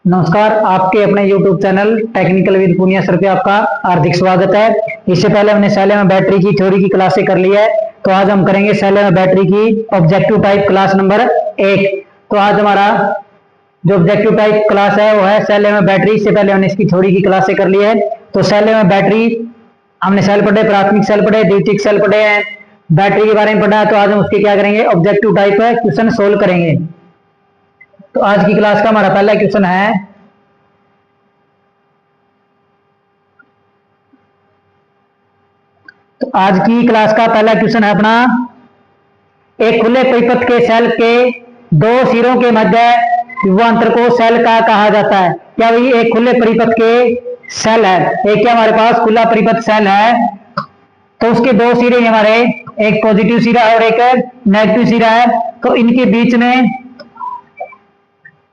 नमस्कार, आपके अपने YouTube channel technical with Punia sir पे आपका हार्दिक स्वागत है। इससे पहले हमने सेल में बैटरी की थ्योरी की क्लासें कर ली है, तो आज हम करेंगे सेल में बैटरी की ऑब्जेक्टिव टाइप क्लास नंबर 1। तो आज हमारा जो ऑब्जेक्टिव टाइप क्लास है वो है सेल में बैटरी। इससे पहले हमने इसकी थ्योरी की क्लासें कर ली है। तो सेल में बैटरी हमने सेल पढ़े, प्राथमिक सेल पढ़े, द्वितीयक सेल पढ़े हैं, बैटरी के बारे में पढ़ा है। तो आज हम उसके क्या करेंगे, ऑब्जेक्टिव टाइप क्वेश्चन सोल्व करेंगे। तो आज की क्लास का हमारा पहला क्वेश्चन है, तो आज की क्लास का पहला क्वेश्चन है अपना, एक खुले परिपथ के सेल के दो सिरों के मध्य विभवांतर को सेल का कहा जाता है। क्या भाई, एक खुले परिपथ के सेल है, एक क्या हमारे पास खुला परिपथ सेल है, तो उसके दो सिरे हमारे, एक पॉजिटिव सिरा और एक नेगेटिव सिरा है। तो इनके बीच में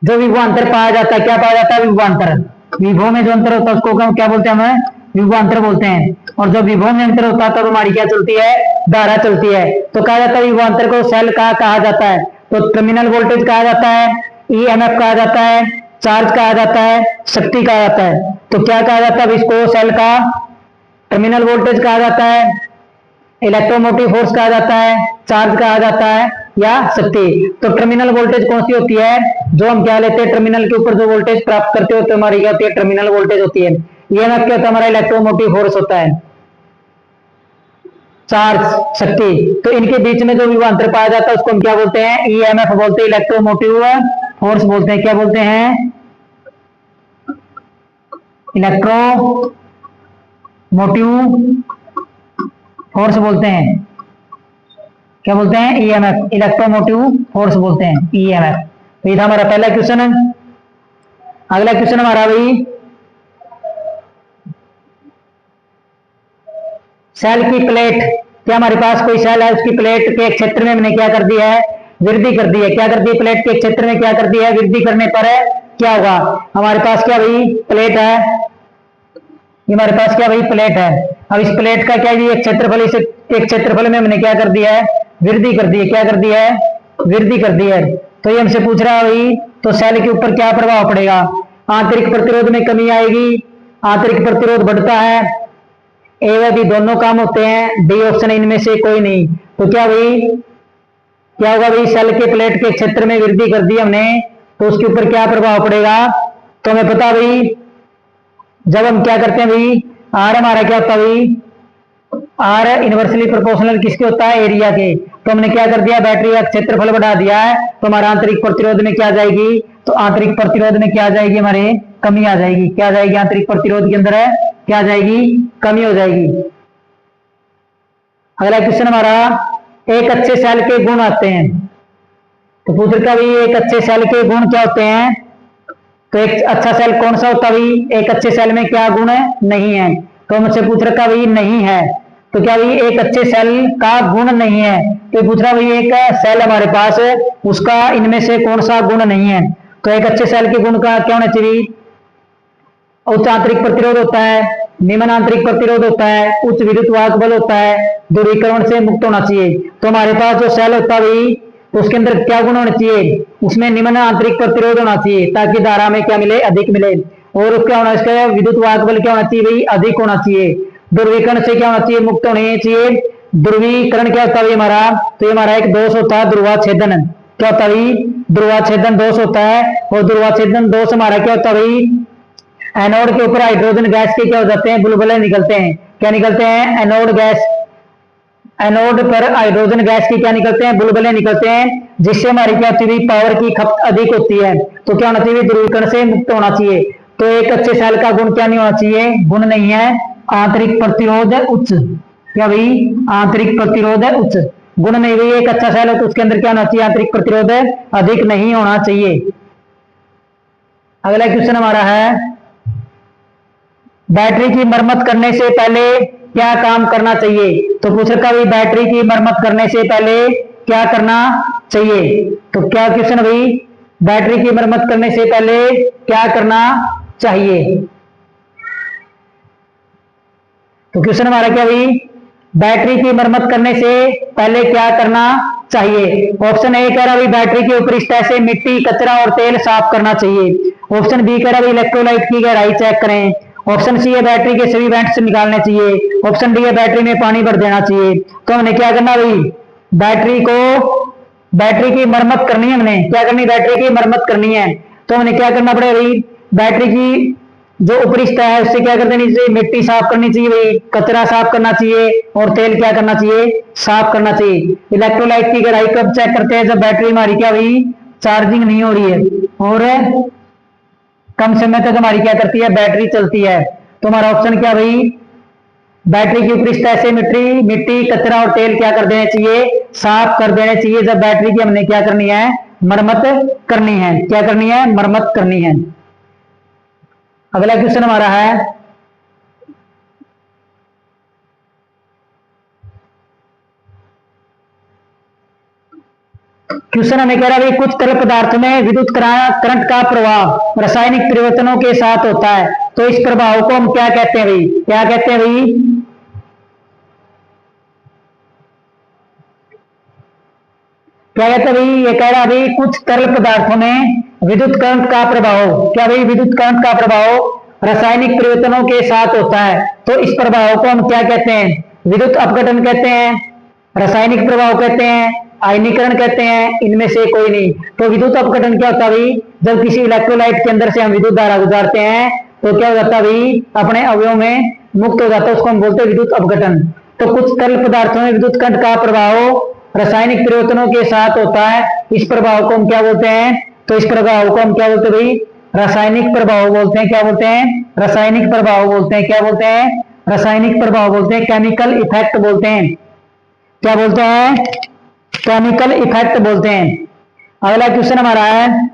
जो विभवांतर पाया जाता है, क्या पाया जाता है, विभवांतर। विभव में जो अंतर होता है उसको क्या बोलते हैं, हमें विभवांतर बोलते हैं। और जो विभव में अंतर होता है तब हमारी क्या चलती है, धारा चलती है। तो कहा जाता है विभवांतर को सेल का कहा जाता है। तो टर्मिनल वोल्टेज कहा जाता है, ईएमएफ कहा जाता है, चार्ज कहा जाता है, शक्ति कहा जाता है। तो क्या कहा जाता है इसको, सेल का टर्मिनल वोल्टेज कहा जाता है, इलेक्ट्रोमोटिव फोर्स कहा जाता है, चार्ज कहा जाता है या शक्ति। तो टर्मिनल वोल्टेज कौन सी होती है, जो हम क्या लेते हैं, टर्मिनल के ऊपर जो वोल्टेज प्राप्त करते होते हमारी क्या होती है, टर्मिनल वोल्टेज होती है। ईएमएफ क्या होता है, हमारा इलेक्ट्रोमोटिव फोर्स होता है, चार्ज, शक्ति। तो इनके बीच में जो विभवांतर पाया जाता है उसको हम क्या बोलते हैं, ईएमएफ बोलते हैं, इलेक्ट्रोमोटिव फोर्स बोलते हैं। क्या बोलते हैं, इलेक्ट्रोमोटिव फोर्स बोलते हैं। क्या बोलते हैं, ईएमएफ, इलेक्ट्रोमोटिव फोर्स बोलते हैं, ईएमएफ। तो ये था हमारा पहला क्वेश्चन है। अगला क्वेश्चन हमारा भाई, सेल की प्लेट, क्या हमारे पास कोई सेल है, उसकी प्लेट के क्षेत्र में हमने क्या कर दिया है, वृद्धि कर दी है। क्या कर दी है, प्लेट के क्षेत्र में क्या कर दिया है, वृद्धि करने पर क्या होगा, हमारे पास क्या भाई प्लेट है, ये हमारे पास क्या भाई प्लेट है। अब इस प्लेट का क्या है, एक क्षेत्रफल, इसे एक क्षेत्रफल में हमने क्या कर दिया है, वृद्धि कर दी है। क्या कर दिया है, वृद्धि कर दी है। तो ये हमसे पूछ रहा है भाई, तो सेल के ऊपर क्या प्रभाव पड़ेगा, आंतरिक प्रतिरोध में कमी आएगी, आंतरिक प्रतिरोध बढ़ता है, ए व बी दोनों काम होते हैं, डी ऑप्शन इनमें से कोई नहीं। तो क्या भाई, क्या होगा भाई, सेल के प्लेट के क्षेत्र में वृद्धि कर दी हमने, तो उसके ऊपर क्या प्रभाव पड़ेगा। तो हमें पता भाई, जब हम क्या करते हैं भाई, आर हमारा क्या होता है भाई, आर इनवर्सली प्रोपोर्शनल किसके होता है, एरिया के। तो हमने क्या कर दिया, बैटरी का क्षेत्रफल बढ़ा दिया है, तो हमारा आंतरिक प्रतिरोध में क्या जाएगी, तो आंतरिक प्रतिरोध में क्या जाएगी, हमारे कमी आ जाएगी। क्या जाएगी, आंतरिक प्रतिरोध के अंदर है क्या जाएगी, कमी हो जाएगी। अगला क्वेश्चन हमारा, एक अच्छे सेल के गुण आते हैं। तो पूछ रखा भाई, एक अच्छे सेल के गुण क्या होते हैं। तो एक अच्छा सेल कौन सा होता है भाई, एक अच्छे सेल में क्या गुण है, नहीं है। तो मुझसे पूछ रखा भाई नहीं है, तो क्या भाई एक अच्छे सेल का गुण नहीं है। तो पूछ रहा भाई, एक सेल हमारे पास है, उसका इनमें से कौन सा गुण नहीं है। तो एक अच्छे सेल के गुण का क्या होना चाहिए, उच्च आंतरिक प्रतिरोध होता है, निम्न आंतरिक प्रतिरोध होता है, उच्च विद्युत वाहक बल होता है, ध्रुवीकरण से मुक्त होना चाहिए। तो हमारे पास जो सेल होता है भाई, तो उसके अंदर क्या गुण होना चाहिए, उसमें निम्न आंतरिक प्रतिरोध होना चाहिए, ताकि धारा में क्या मिले, अधिक मिले। और क्या होना, इसका विद्युत वाहक बल क्या होना चाहिए भाई, अधिक होना चाहिए। ध्रुवीकरण से क्या होना चाहिए, मुक्त होने चाहिए। ध्रुवीकरण क्या होता है हमारा, तो ये हमारा एक दोष होता है, ध्रुवाच्छेदन। क्या होता है, ध्रुवाच्छेदन दोष होता है। और ध्रुवाच्छेदन दोष हमारा क्या होता है भाई, एनोड के ऊपर हाइड्रोजन गैस के क्या हो जाते हैं, बुलबुले निकलते हैं। क्या निकलते हैं, एनोड गैस, एनोड पर हाइड्रोजन गैस की क्या निकलते हैं, बुलबुले निकलते हैं, जिससे हमारी क्या होती है, पावर की खपत अधिक होती है। तो क्या होना चाहिए, ध्रुवीकरण से मुक्त होना चाहिए। तो एक अच्छे सेल का गुण क्या नहीं होना चाहिए, गुण नहीं है, आंतरिक प्रतिरोध उच्च। क्या भाई, आंतरिक प्रतिरोध है उच्च, गुण नहीं भाई। एक अच्छा सेल हो तो उसके अंदर क्या होना चाहिए, आंतरिक प्रतिरोध अधिक नहीं होना चाहिए। अगला क्वेश्चन हमारा है, बैटरी की मरम्मत करने से पहले क्या काम करना चाहिए। तो पूछ रखा भाई, बैटरी की मरम्मत करने से पहले क्या करना चाहिए। तो क्या क्वेश्चन भाई, बैटरी की मरम्मत करने से पहले क्या करना चाहिए। तो क्वेश्चन हमारा क्या भाई, बैटरी की मरम्मत करने से पहले क्या करना चाहिए? ऑप्शन ए कह रहा भाई बैटरी के ऊपरी सतह से मिट्टी, कचरा और तेल साफ करना चाहिए। ऑप्शन बी कह रहा भाई इलेक्ट्रोलाइट की गहराई चेक करें। ऑप्शन सी है बैटरी के सभी वेंट्स निकालने चाहिए। ऑप्शन डी है बैटरी में पानी भर देना चाहिए। तो हमने क्या करना भाई, बैटरी की मरम्मत करनी है। हमने क्या करनी, बैटरी की मरम्मत करनी है। तो हमने क्या करना पड़ेगा भाई, बैटरी की जो ऊपरी सतह है उससे क्या कर देनी चाहिए, मिट्टी साफ करनी चाहिए भाई, कचरा साफ करना चाहिए और तेल क्या करना चाहिए, साफ करना चाहिए। इलेक्ट्रोलाइट की गहराई कब चेक करते हैं, जब बैटरी हमारी क्या हुई, चार्जिंग नहीं हो रही है और कम समय तक हमारी क्या करती है, बैटरी चलती है। तो हमारा ऑप्शन क्या भाई, बैटरी की ऊपरी सतह से मिट्टी, कचरा और तेल क्या कर देने चाहिए, साफ कर देने चाहिए जब बैटरी की हमने क्या करनी है, मरम्मत करनी है। क्या करनी है, मरम्मत करनी है। अगला क्वेश्चन हमारा है, क्वेश्चन हमें कह रहा है कुछ तरल पदार्थों में विद्युत करंट का प्रवाह रासायनिक परिवर्तनों के साथ होता है, तो इस प्रभाव को हम क्या कहते हैं भाई, क्या कहते हैं भाई, क्या कहते हैं भाई, ये कह रहा है भाई कुछ तरल पदार्थों में विद्युत करंट का प्रभाव, क्या भाई, विद्युत करंट का प्रभाव रासायनिक परिवर्तनों के साथ होता है, तो इस प्रभाव को हम क्या कहते हैं, विद्युत अपघटन कहते हैं, रासायनिक प्रभाव कहते हैं, आयनीकरण कहते हैं, इनमें से कोई नहीं। तो विद्युत अपघटन क्या होता है भाई, जब किसी इलेक्ट्रोलाइट के अंदर से हम विद्युत धारा गुजारते हैं तो क्या हो जाता है भाई, अपने अवयव में मुक्त हो जाता है, उसको हम बोलते हैं विद्युत अपघटन। तो कुछ तरल पदार्थों में विद्युत करंट का प्रभाव रासायनिक परिवर्तनों के साथ होता है, इस प्रभाव को हम क्या बोलते हैं, तो इस प्रभाव को हम क्या बोलते हैं भाई, रासायनिक प्रभाव बोलते हैं। क्या बोलते हैं, रासायनिक प्रभाव बोलते हैं। क्या बोलते हैं, रासायनिक प्रभाव बोलते हैं, केमिकल इफेक्ट बोलते हैं। क्या बोलते हैं, केमिकल इफेक्ट बोलते हैं। अगला क्वेश्चन हमारा है,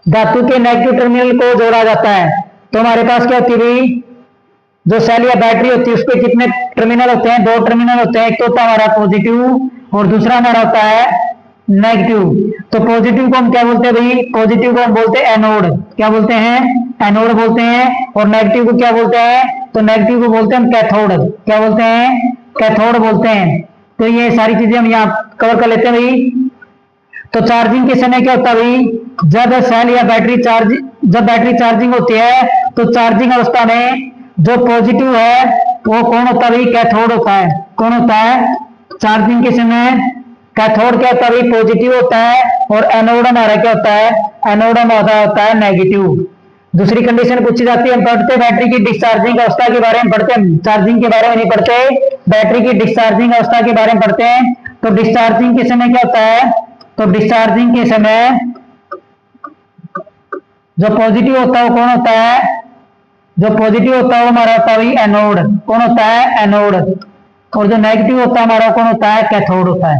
धातु के नेगेटिव टर्मिनल को जोड़ा जाता है, तो हमारे पास क्या होती है भाई, जो सेल या बैटरी होती है उसके कितने टर्मिनल होते हैं, दो टर्मिनल होते हैं, एक तो होता है हमारा पॉजिटिव और दूसरा हमारा होता है नेगेटिव। तो पॉजिटिव को हम क्या बोलते हैं भाई, पॉजिटिव को हम बोलते हैं एनोड। क्या बोलते हैं, एनोड बोलते हैं। और नेगेटिव को क्या बोलते हैं, तो नेगेटिव को बोलते हैं हम कैथोड। क्या बोलते हैं, कैथोड बोलते हैं। तो ये सारी चीजें हम यहाँ कवर कर लेते हैं भाई। तो चार्जिंग के समय क्या होता है भाई, जब सेल या बैटरी जब बैटरी चार्जिंग होती है तो चार्जिंग अवस्था में जो पॉजिटिव है वो कौन होता है भाई, कैथोड होता है। कौन होता है, चार्जिंग के समय कैथोड क्या होता है भाई, पॉजिटिव होता है। और एनोड हमारा क्या होता है, एनोड हमारा होता है नेगेटिव। दूसरी कंडीशन पूछी जाती है, हम पढ़ते बैटरी की डिस्चार्जिंग अवस्था के बारे में पढ़ते हैं, चार्जिंग के बारे में नहीं पढ़ते, बैटरी की डिस्चार्जिंग अवस्था के बारे में पढ़ते हैं। तो डिस्चार्जिंग के समय क्या होता है, तो डिस्चार्जिंग के समय जो पॉजिटिव होता है वो कौन होता है, जो पॉजिटिव होता है वो हमारा होता है भाई एनोड। कौन होता है, एनोड। और जो नेगेटिव होता है हमारा कौन होता है, कैथोड होता है।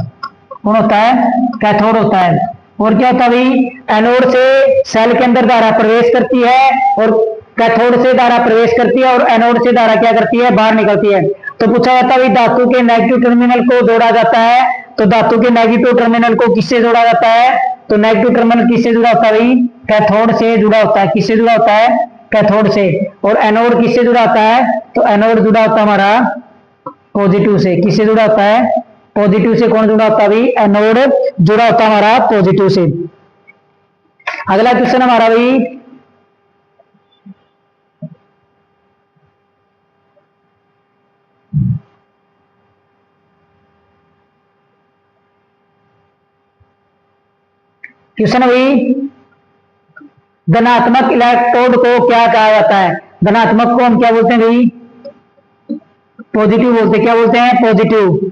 कौन होता है, कैथोड होता है। और क्या होता है भाई, एनोड से सेल के अंदर धारा प्रवेश करती है और कैथोड से धारा प्रवेश करती है और एनोड से धारा क्या करती है, बाहर निकलती है। तो पूछा जाता है भाई धातु के नेगेटिव टर्मिनल को जोड़ा जाता है, तो धातु के नेगेटिव टर्मिनल को किससे जोड़ा जाता है, तो नेगेटिव टर्मिनल किससे जुड़ा होता है भाई, कैथोड से जुड़ा होता है। किससे जुड़ा होता है, कैथोड से। और एनोड किससे जुड़ा होता है, तो एनोड जुड़ा होता है हमारा पॉजिटिव से। किससे जुड़ा होता है, पॉजिटिव से। कौन जुड़ा होता है भाई, एनोड जुड़ा होता है हमारा पॉजिटिव से। अगला क्वेश्चन हमारा भाई, क्वेश्चन भाई, धनात्मक इलेक्ट्रोड को क्या कहा जाता है। धनात्मक को हम क्या बोलते हैं भाई, पॉजिटिव बोलते हैं। क्या बोलते हैं, पॉजिटिव।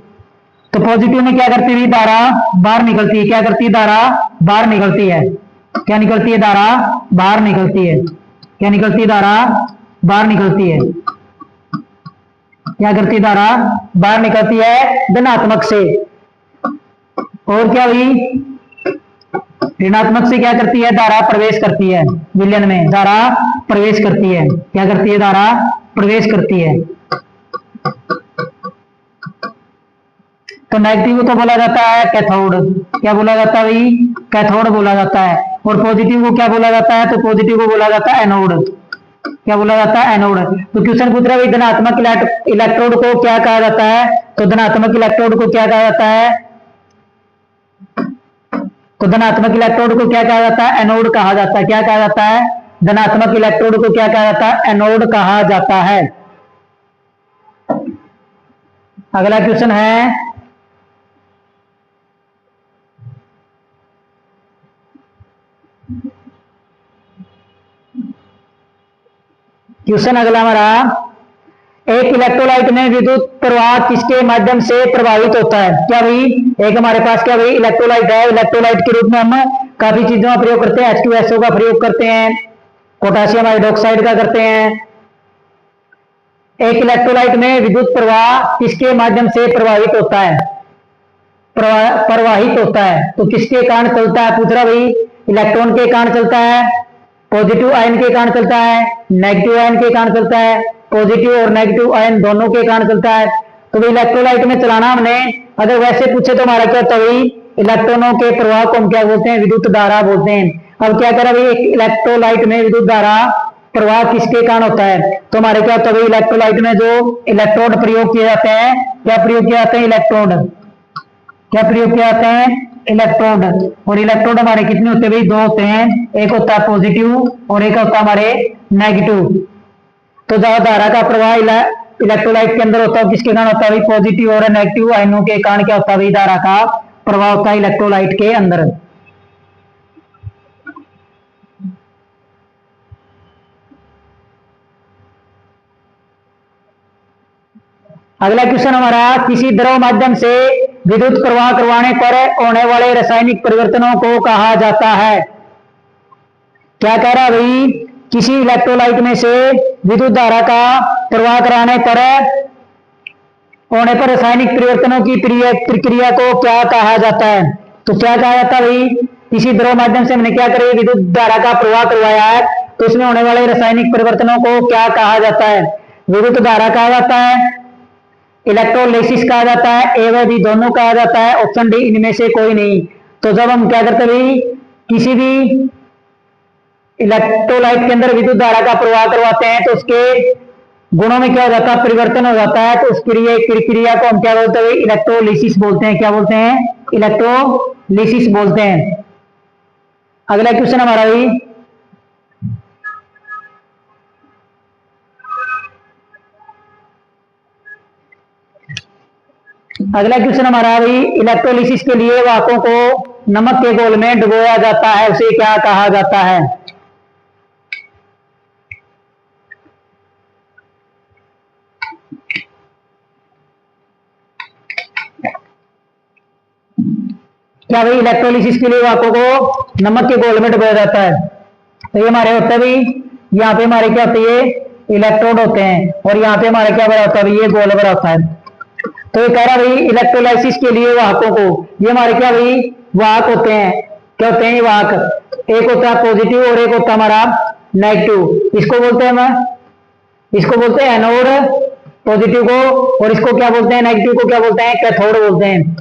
तो पॉजिटिव में क्या करती है, धारा बाहर निकलती है। क्या करती है, धारा बाहर निकलती है। क्या निकलती है, धारा बाहर निकलती है। क्या निकलती है, धारा बाहर निकलती है। क्या करती है, धारा बाहर निकलती है धनात्मक से। और क्या हुई, ऋणात्मक से क्या करती है, धारा प्रवेश करती है। विलयन में धारा प्रवेश करती है। क्या करती है, धारा प्रवेश करती है। तो नेगेटिव को तो बोला जाता है कैथोड। क्या बोला जाता है भाई, कैथोड बोला जाता है। और पॉजिटिव को क्या बोला जाता है, तो पॉजिटिव को बोला जाता है एनोड। क्या बोला जाता है? एनोड। तो क्वेश्चन पूछ रहा है धनात्मक इलेक्ट्रोड को क्या कहा जाता है? तो धनात्मक इलेक्ट्रोड को क्या कहा जाता है? तो धनात्मक इलेक्ट्रोड को क्या कहा जाता है? एनोड कहा जाता है। क्या कहा जाता है? धनात्मक इलेक्ट्रोड को क्या कहा जाता है? एनोड कहा जाता है। अगला क्वेश्चन है क्वेश्चन अगला हमारा, एक इलेक्ट्रोलाइट में विद्युत प्रवाह किसके माध्यम से प्रभावित होता है? क्या भाई एक हमारे पास क्या भाई इलेक्ट्रोलाइट है। इलेक्ट्रोलाइट के रूप में हम काफी चीजों का प्रयोग करते हैं। H2SO का प्रयोग करते हैं, पोटेशियम हाइड्रोक्साइड का करते हैं। एक इलेक्ट्रोलाइट में विद्युत प्रवाह किसके माध्यम से प्रभावित होता है? प्रवाहित होता है। तो किसके कारण चलता है? पूछ रहा भाई इलेक्ट्रॉन के कारण चलता है, पॉजिटिव आयन के कारण चलता है, नेगेटिव आयन के कारण चलता है, पॉजिटिव और नेगेटिव आयन दोनों के कारण चलता है। तो भाई इलेक्ट्रोलाइट में चलाना हमने अगर वैसे पूछे तो हमारा क्या होता है? इलेक्ट्रॉनों के प्रवाह को हम क्या बोलते हैं? विद्युत धारा बोलते हैं। अब क्या करा भाई, एक इलेक्ट्रोलाइट में विद्युत धारा प्रवाह किसके कारण होता है? तो हमारे क्या होता है? इलेक्ट्रोलाइट में जो इलेक्ट्रोड प्रयोग किए जाते हैं, क्या प्रयोग किए जाते हैं? इलेक्ट्रोड। क्या प्रयोग किया जाता है? इलेक्ट्रोड। और इलेक्ट्रोड हमारे कितने होते हैं भाई? दो होते हैं, एक होता है पॉजिटिव और एक होता है हमारे नेगेटिव। तो जब धारा का प्रवाह इलेक्ट्रोलाइट के अंदर होता है किसके कारण होता है भाई? पॉजिटिव और नेगेटिव आयनों के कारण क्या होता है भाई? धारा का प्रवाह होता है इलेक्ट्रोलाइट के अंदर। अगला क्वेश्चन हमारा, किसी द्रव माध्यम से विद्युत प्रवाह करवाने पर होने वाले रासायनिक परिवर्तनों को कहा जाता है? क्या कह रहा है भाई, किसी इलेक्ट्रोलाइट में से विद्युत धारा का प्रवाह कराने पर होने पर रासायनिक परिवर्तनों की प्रक्रिया को क्या कहा जाता है? तो क्या कहा जाता है भाई, किसी द्रव माध्यम से हमने क्या करें? विद्युत धारा का प्रवाह करवाया है, तो उसमें होने वाले रासायनिक परिवर्तनों को क्या कहा जाता है? विद्युत धारा कहा जाता है, इलेक्ट्रोलिसिस कहा जाता है, ए व बी दोनों कहा जाता है, ऑप्शन डी इनमें से कोई नहीं। तो जब हम क्या करते हैं, किसी भी इलेक्ट्रोलाइट के अंदर विद्युत धारा का प्रवाह करवाते हैं तो उसके गुणों में क्या हो जाता है? परिवर्तन हो जाता है। तो उस क्रिया को हम क्या बोलते हैं? इलेक्ट्रोलिसिस बोलते हैं। क्या बोलते हैं? इलेक्ट्रोलिसिस बोलते हैं। अगला क्वेश्चन हमारा भी, अगला क्वेश्चन हमारा भी, इलेक्ट्रोलिसिस के लिए वाहकों को नमक के घोल में डुबोया जाता है, उसे क्या कहा जाता है? क्या भाई इलेक्ट्रोलिसिस के लिए वाहकों को नमक के घोल में डुबोया जाता है? तो ये हमारे होते हैं भाई, यहाँ पे हमारे क्या होते हैं? इलेक्ट्रोड होते हैं और यहाँ पे हमारे क्या बना होता है? ये गोल बना होता है। तो ये कह रहा भाई इलेक्ट्रोलाइसिस के लिए वाहकों को, ये हमारे क्या भाई वाहक होते हैं। क्या होते हैं ये वाहक? एक होता है पॉजिटिव और एक होता है हमारा नेगेटिव। इसको बोलते हैं इसको बोलते हैं एनोड पॉजिटिव को, और इसको क्या बोलते हैं? नेगेटिव को क्या बोलते हैं? कैथोड बोलते हैं।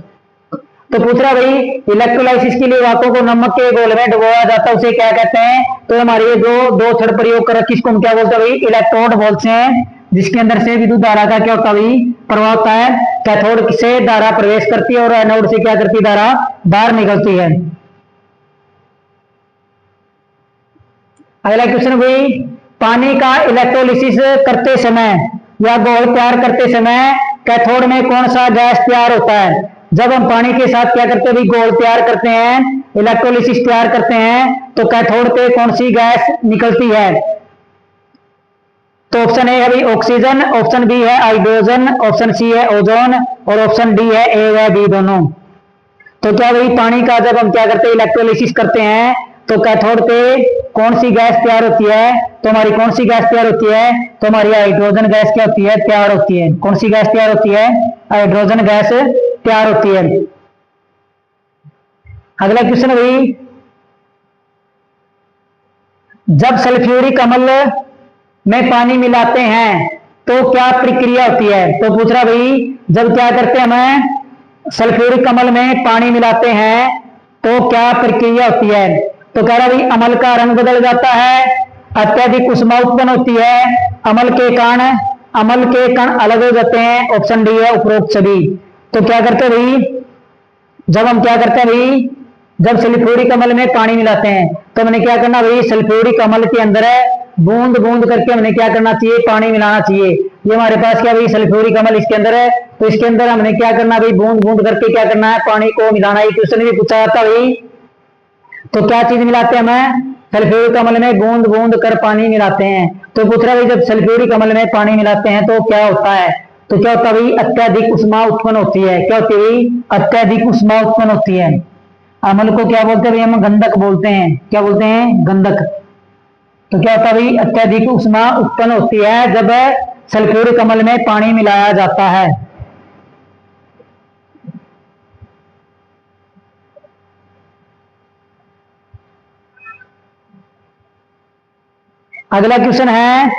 तो पूछ रहा भाई इलेक्ट्रोलाइसिस के लिए वाहकों को नमक के घोल में डुबोया जाता है, उसे क्या कहते हैं? तो हमारे ये जो दो थर्ड प्रयोग कर रखी इसको हम क्या बोलते हैं भाई? इलेक्ट्रोड बोलते हैं, जिसके अंदर से विद्युत धारा का क्या होता है भाई? प्रवाह होता है। कैथोड से धारा प्रवेश करती है और एनोड से क्या करती है? धारा बाहर निकलती है। अगला क्वेश्चन भाई, पानी का इलेक्ट्रोलिसिस करते समय या घोल तैयार करते समय कैथोड में कौन सा गैस तैयार होता है? जब हम पानी के साथ क्या करते हैं भाई? घोल तैयार करते हैं, इलेक्ट्रोलिसिस तैयार करते हैं, तो कैथोड पे कौन सी गैस निकलती है? तो ऑप्शन ए है भाई ऑक्सीजन, ऑप्शन बी है हाइड्रोजन, ऑप्शन सी है ओजोन और ऑप्शन डी है ए व बी दोनों। तो क्या भाई पानी का जब हम क्या करते हैं? इलेक्ट्रोलिसिस करते हैं, तो कैथोड पे कौन सी गैस तैयार होती है? तो हमारी कौन सी गैस तैयार होती है? तो हमारी हाइड्रोजन गैस क्या होती है? तैयार होती है। कौन सी गैस तैयार होती है? हाइड्रोजन गैस तैयार होती है। अगला क्वेश्चन भाई, जब सल्फ्यूरिक अम्ल में पानी मिलाते हैं तो क्या प्रक्रिया होती है? तो पूछ रहा भाई जब क्या करते हैं हमें? सल्फ्यूरिक अम्ल में पानी मिलाते हैं तो क्या प्रक्रिया होती है? तो कह रहा भाई अम्ल का रंग बदल जाता है, अत्यधिक उष्मा उत्पन्न होती है, अम्ल के कण अलग हो जाते हैं, ऑप्शन डी है उपरोक्त सभी। तो क्या करते हैं भाई, जब हम क्या करते हैं भाई, जब सल्फ्यूरिक अम्ल में पानी मिलाते हैं तो हमने क्या करना भाई, सल्फ्यूरिक अम्ल के अंदर है बूंद बूंद करके हमने क्या करना चाहिए, पानी मिलाना चाहिए। ये हमारे पास क्या भाई सल्फ्यूरिक अम्ल इसके अंदर है, तो इसके अंदर हमने क्या करना भाई, बूंद बूंद करके क्या करना है, पानी को मिलाना है। क्वेश्चन भी पूछा जाता भाई, तो क्या चीज मिलाते हैं हमें, सल्फ्यूरिक अम्ल में बूंद बूंद कर पानी मिलाते हैं। तो पूछ रहा भाई जब सल्फ्यूरिक अम्ल में पानी मिलाते हैं तो क्या होता है, तो क्या होता है भाई, अत्यधिक उष्मा उत्पन्न होती है। क्या होती है भाई, अत्यधिक उष्मा उत्पन्न होती है। अम्ल को क्या बोलते हैं भाई, हम गंधक बोलते हैं। क्या बोलते हैं, गंधक। तो क्या होता है भाई, अत्यधिक उष्मा उत्पन्न होती है जब सल्फ्यूरिक अम्ल में पानी मिलाया जाता है। अगला क्वेश्चन है,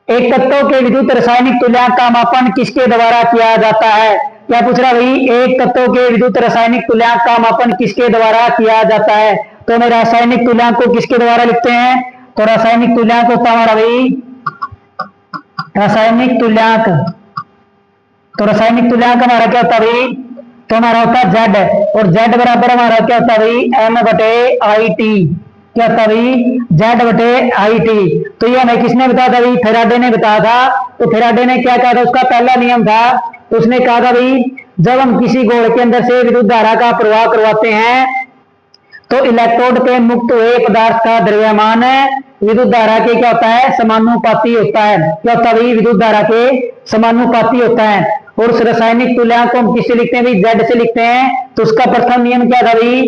एक तत्व के विद्युत रासायनिक तुल्यांक का मापन किसके द्वारा किया जाता है। क्या पूछ रहा भाई, एक तत्व के विद्युत रासायनिक तुल्यांक का मापन किसके द्वारा किया जाता है। तो मैं रासायनिक तुल्यांक को किसके द्वारा लिखते हैं, तो रासायनिक तुल्यांक होता हमारा भाई, रासायनिक तुल्यांक। तो रासायनिक तुल्यांक हमारा क्या होता है भाई, तो हमारा होता है जेड, और जेड बराबर हमारा क्या होता है भाई, एम बटे आई टी। क्या होता है भाई, जेड बटे आई टी। तो ये हमें किसने बताया था भाई, फेराडे ने बताया था। तो फेराडे ने क्या कहा था, उसका पहला नियम था, तो उसने कहा था भाई जब हम किसी गोल के अंदर से विद्युत धारा का प्रवाह करवाते हैं तो इलेक्ट्रोड के मुक्त हुए पदार्थ का द्रव्यमान विद्युत धारा के क्या होता है, समानुपाती होता है। क्या होता है भाई, विद्युत धारा के समानुपाती होता है। और उस रासायनिक तुल्यांक को हम किससे लिखते हैं भाई, जेड से लिखते हैं। तो उसका प्रथम नियम क्या था भाई,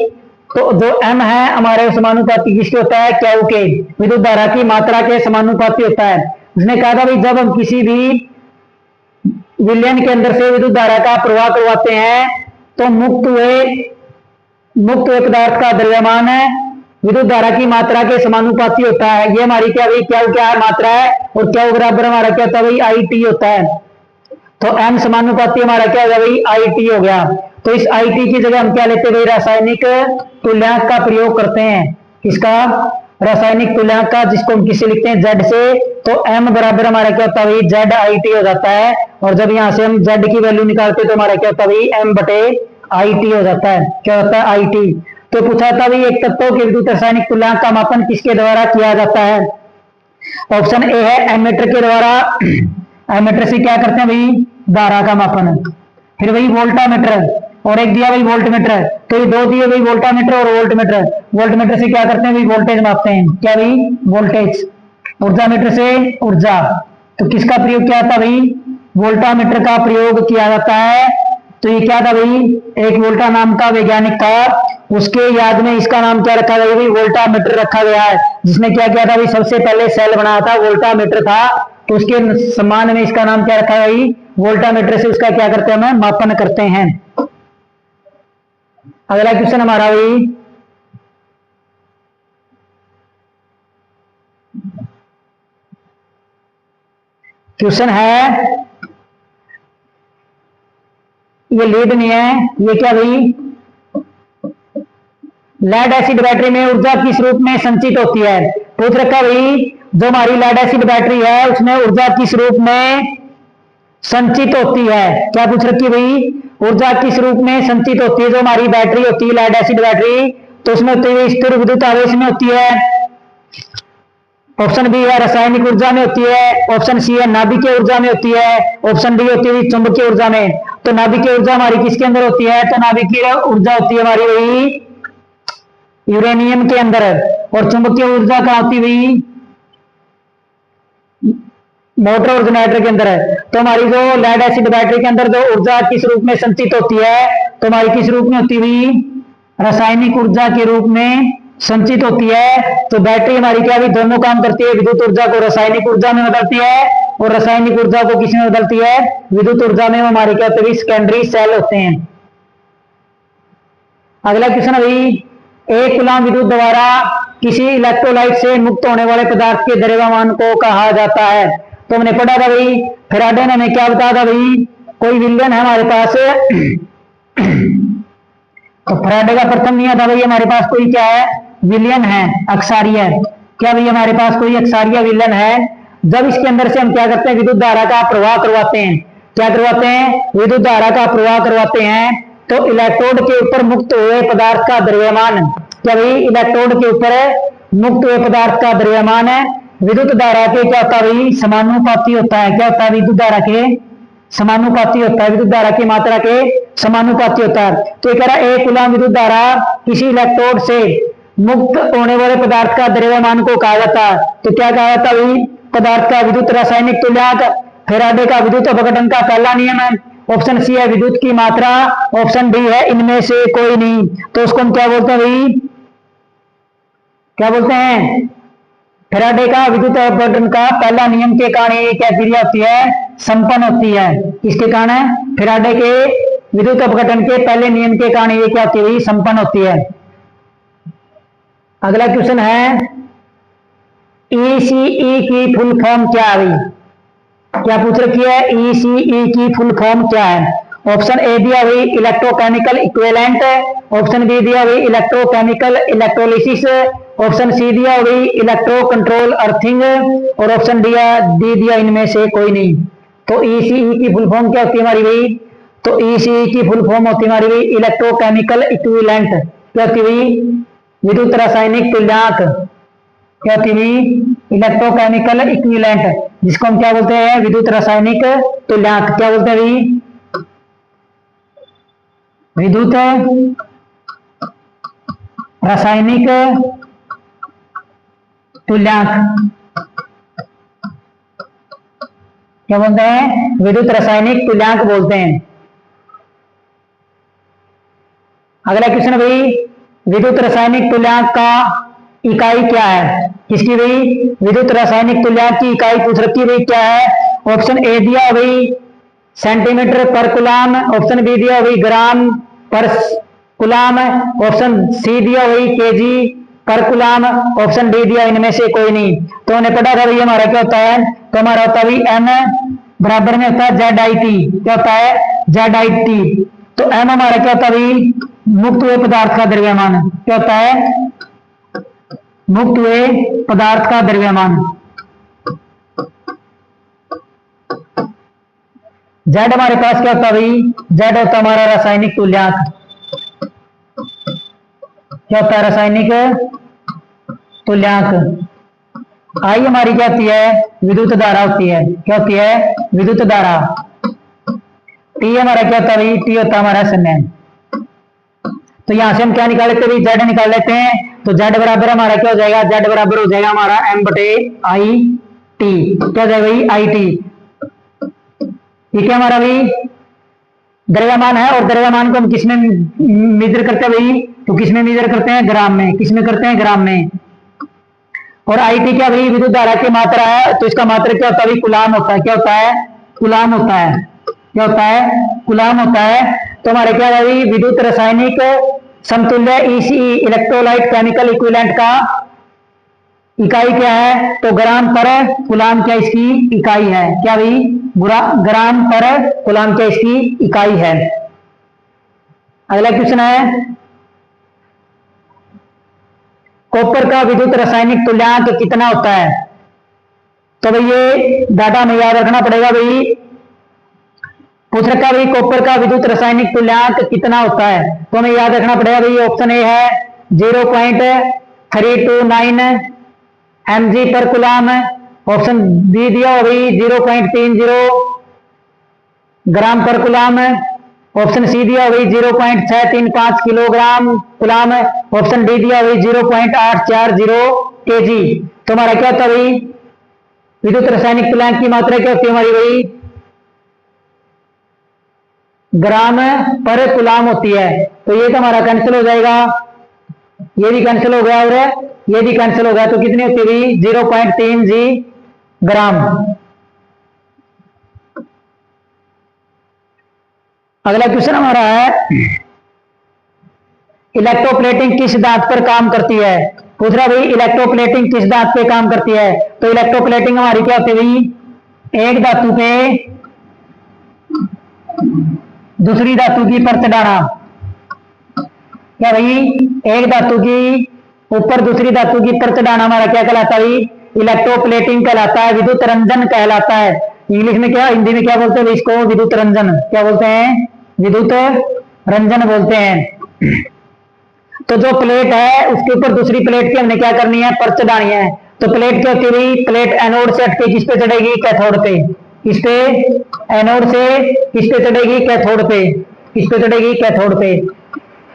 तो जो एम है हमारे समानुपाती किसके होता है, क्यू के, विद्युत धारा की मात्रा के समानुपाती होता है। उसने कहा था भाई जब हम किसी भी विलयन के अंदर से विद्युत धारा का प्रवाह करवाते हैं तो मुक्त हुए पदार्थ का द्रव्यमान है विद्युत धारा की मात्रा के समानुपाती होता है। ये हमारी क्या भाई, क्या मात्रा है, और क्या बराबर हमारा क्या होता है भाई, आई टी होता है। तो एम समानुपाती हमारा क्या होगा भाई, आई टी हो गया। तो इस आई टी की जगह हम क्या लेते हैं भाई, रासायनिक तुल्यांक का प्रयोग करते हैं। किसका, रासायनिक तुल्यांक का, जिसको हम किससे लिखते हैं, जेड से। तो एम बराबर हमारा क्या होता है भाई, जेड आई टी हो जाता है। और जब यहां से हम जेड की वैल्यू निकालते हैं तो हमारा क्या होता है भाई, एम बटे आई टी हो जाता है। क्या होता है, आई टी। तो पूछा था भाई एक तत्व के विद्युत रासायनिक तुल्यांक का मापन किसके द्वारा किया जाता है। ऑप्शन ए है एमीटर के द्वारा। एमीटर से क्या करते हैं भाई, धारा का मापन। फिर वही वोल्टामीटर, और एक दिया भाई वोल्टमीटर। तो ये दो दिए भाई, वोल्टामीटर और वोल्टमीटर। वोल्टमीटर से क्या करते हैं भाई, वोल्टेज मापते हैं। क्या भाई, वोल्टेज। ऊर्जामीटर से ऊर्जा। तो किसका प्रयोग किया था भाई, वोल्टामीटर का प्रयोग किया जाता है। तो ये क्या था भाई, एक वोल्टा नाम का वैज्ञानिक था, उसके याद में इसका नाम क्या रखा गया भाई, वोल्टामीटर रखा गया है। जिसने क्या किया था भाई, सबसे पहले सेल बनाया था, वोल्टामीटर था। तो उसके सम्मान में इसका नाम क्या रखा भाई, वोल्टामीटर से उसका क्या करते हैं, हम मापन करते हैं। अगला क्वेश्चन हमारा भाई, क्वेश्चन है, ये लीड नहीं है, ये क्या भाई, लेड एसिड बैटरी में ऊर्जा किस रूप में संचित होती है। पूछ रखा भाई जो हमारी लेड एसिड बैटरी है उसमें ऊर्जा किस रूप में संचित होती है। क्या पूछ रखी भाई, ऊर्जा किस रूप में संचित होती है। जो हमारी बैटरी होती है, लेड एसिड बैटरी, तो उसमें होती है स्थिर विद्युत आवेश में होती है। ऑप्शन बी है रासायनिक ऊर्जा में होती है। ऑप्शन सी है नाभिकीय ऊर्जा में होती है। ऑप्शन डी होती है चुंबकीय ऊर्जा में। तो नाभिकीय ऊर्जा हमारी किसके अंदर होती है, तो नाभिकीय ऊर्जा होती है हमारी वही यूरेनियम के अंदर। और चुंबकीय ऊर्जा कहाँ होती है भाई, मोटर और जनरेटर के अंदर है। तो हमारी जो लेड एसिड बैटरी के अंदर जो ऊर्जा किस रूप में संचित होती है, तो हमारी किस रूप में होती हुई, रासायनिक ऊर्जा के रूप में संचित होती है। तो बैटरी हमारी क्या भी दोनों काम करती है, विद्युत ऊर्जा को रासायनिक ऊर्जा में बदलती है और रासायनिक ऊर्जा को किस में बदलती है, विद्युत ऊर्जा में। हमारे क्या होते हैं, सेकेंडरी सेल होते हैं। अगला क्वेश्चन अभी, एक कूलम विद्युत द्वारा किसी इलेक्ट्रोलाइट से मुक्त होने वाले पदार्थ के द्रव्यमान को कहा जाता है। तो हमने पढ़ा था भाई, फेराडे ने हमें क्या बताया था भाई, कोई विलयन है हमारे पास तो फेराडे का प्रथम नियम था भाई, हमारे पास कोई क्या है, विलयन है, अक्षारीय है। क्या भाई हमारे पास कोई अक्षारीय विलयन है, जब इसके अंदर से हम क्या करते हैं, विद्युत धारा का प्रवाह करवाते हैं। क्या करवाते हैं, विद्युत धारा का प्रवाह करवाते हैं। तो इलेक्ट्रोड के ऊपर मुक्त हुए पदार्थ का द्रव्यमान, क्या भाई इलेक्ट्रोड के ऊपर मुक्त हुए पदार्थ का द्रव्यमान है विद्युत धारा के क्या होता है भाई, समानुपाती होता है। क्या होता है, विद्युत धारा के समानुपाती होता है, विद्युत धारा की मात्रा के समानुपाती होता है। तो ये कह रहा है 1 कूलम विद्युत धारा किसी इलेक्ट्रोड से मुक्त होने वाले पदार्थ का द्रव्यमान को कहा जाता है। तो क्या कहा जाता है, पदार्थ का विद्युत रासायनिक तुल्यांक फैराडे का विद्युत अपघटन का पहला नियम है। ऑप्शन सी है विद्युत की मात्रा, ऑप्शन डी है इनमें से कोई नहीं। तो उसको हम क्या बोलते हैं भाई, क्या बोलते हैं, फैराडे का विद्युत अपघटन का पहला नियम के कारण ये क्या क्रिया होती है, संपन्न होती है। इसके कारण फैराडे के विद्युत अपघटन के पहले नियम के कारण ये क्या होती है, संपन्न होती है। अगला क्वेश्चन है ईसीई की फुल फॉर्म क्या है भाई, क्या पूछ रखी है, ईसीई की फुल फॉर्म क्या है। ऑप्शन ए दिया हुई इलेक्ट्रोकेमिकल इक्विवेलेंट, ऑप्शन बी दिया हुई इलेक्ट्रोकेमिकल इलेक्ट्रोलिसिस, ऑप्शन सी दिया हुई इलेक्ट्रो कंट्रोल अर्थिंग, और ऑप्शन डी दिया इनमें से कोई नहीं। तो ईसीई की फुल फॉर्म क्या होती है हमारी भाई, तो ईसीई की फुल फॉर्म होती है हमारी भाई इलेक्ट्रोकेमिकल इक्विवेलेंट। क्या होती है, विद्युत रासायनिक तुल्यांक। क्या होती है, इलेक्ट्रोकेमिकल इक्विवेलेंट, जिसको हम क्या बोलते हैं, विद्युत रासायनिक तुल्यांक। क्या बोलते हैं भाई, विद्युत रासायनिक तुल्यांक। क्या बोलते हैं, विद्युत रासायनिक तुल्यांक बोलते हैं। अगला क्वेश्चन भाई, विद्युत रासायनिक तुल्यांक का इकाई क्या है, किसकी भाई, विद्युत रासायनिक तुल्यांक की इकाई पूछ रखी भाई क्या है। ऑप्शन ए दिया भाई सेंटीमीटर पर कूलम, ऑप्शन बी दिया भाई ग्राम पर कूलम, ऑप्शन सी दिया भाई केजी पर कूलम, ऑप्शन डी दिया इनमें से कोई नहीं। तो हमने पढ़ा था भाई हमारा क्या होता है, तो हमारा होता है एम बराबर में होता है जेड आई टी। क्या होता है, जेड आई टी। तो एम हमारा क्या होता है भाई, मुक्त हुए पदार्थ का द्रव्यमान। क्या होता है, मुक्त हुए पदार्थ का द्रव्यमान। जेड हमारे पास क्या होता है भाई, जेड होता है हमारा रासायनिक तुल्यांक। क्या होता है, रासायनिक तुल्यांक। आई हमारी क्या होती है, विद्युत धारा होती है। क्या होती है, विद्युत धारा। टी हमारा क्या होता है भाई, टी होता है हमारा समय। तो यहां से हम क्या निकाल लेते हैं, जेड निकाल लेते हैं। तो जेड बराबर हमारा क्या हो जाएगा, जेड बराबर हो जाएगा हमारा एम बटे आई टी। क्या हो जाएगा भाई, आई टी। ठीक है हमारा भाई द्रव्यमान है, और द्रव्यमान को हम किसमें मेजर करते हैं भाई, तो किसमें मेजर करते हैं, ग्राम में। किसमें करते हैं, ग्राम में। और आई टी क्या भाई, विद्युत धारा की मात्रा है, तो इसका मात्रा क्या होता है भाई, कूलम होता है। क्या होता है, कूलम होता है। क्या होता है, कूलम होता है। तो हमारे क्या है भाई, विद्युत रासायनिक समतुल्य ईसीई इलेक्ट्रोलाइट केमिकल इक्विवेलेंट का इकाई क्या है, तो ग्राम पर कूलम क्या इसकी इकाई है। क्या भाई, ग्राम पर कूलम क्या इसकी इकाई है। अगला क्वेश्चन है कॉपर का विद्युत रासायनिक तुल्यांक कितना होता है। तो भाई ये डाटा हमें याद रखना पड़ेगा भाई, पूछ रखा भाई कॉपर का विद्युत रासायनिक तुल्यांक कितना होता है। तो हमें याद रखना पड़ेगा भाई, ऑप्शन ए है 0.329 mg पर कूलम, ऑप्शन बी दिया भाई 0.30 ग्राम पर कूलम, ऑप्शन सी दिया भाई 0.635 किलोग्राम कूलम, ऑप्शन डी दिया भाई 0.840 केजी। तो हमारा क्या होता है भाई, विद्युत रासायनिक तुल्यांक की मात्रा क्या होती है हमारी भाई, ग्राम पर कूलम होती है। तो ये तो हमारा कैंसिल हो जाएगा, ये भी कैंसिल हो गया और ये भी कैंसिल हो गया। तो कितनी होती है 0.3 जी ग्राम। अगला क्वेश्चन हमारा है इलेक्ट्रोप्लेटिंग किस सिद्धांत पर काम करती है। पूछ रहा भाई इलेक्ट्रोप्लेटिंग किस सिद्धांत पे काम करती है। तो इलेक्ट्रोप्लेटिंग हमारी क्या होती है भाई, एक धातु पे दूसरी धातु की परत डालना। क्या भाई, एक धातु की ऊपर दूसरी धातु की पर चढ़ाना हमारा क्या कहलाता है? इलेक्ट्रोप्लेटिंग कहलाता है, विद्युत रंजन कहलाता है। इंग्लिश में क्या, हिंदी में क्या बोलते हैं इसको? विद्युत रंजन। क्या बोलते हैं? विद्युत रंजन बोलते हैं। तो जो प्लेट है उसके ऊपर दूसरी प्लेट की हमने क्या करनी है? पर चढ़ानी है। तो प्लेट क्या होती है? प्लेट एनोड से हटके किस पे चढ़ेगी? कैथोड पे। किस पे? एनोड से किस पे चढ़ेगी? कैथोड पे। किस पे चढ़ेगी? कैथोड पे।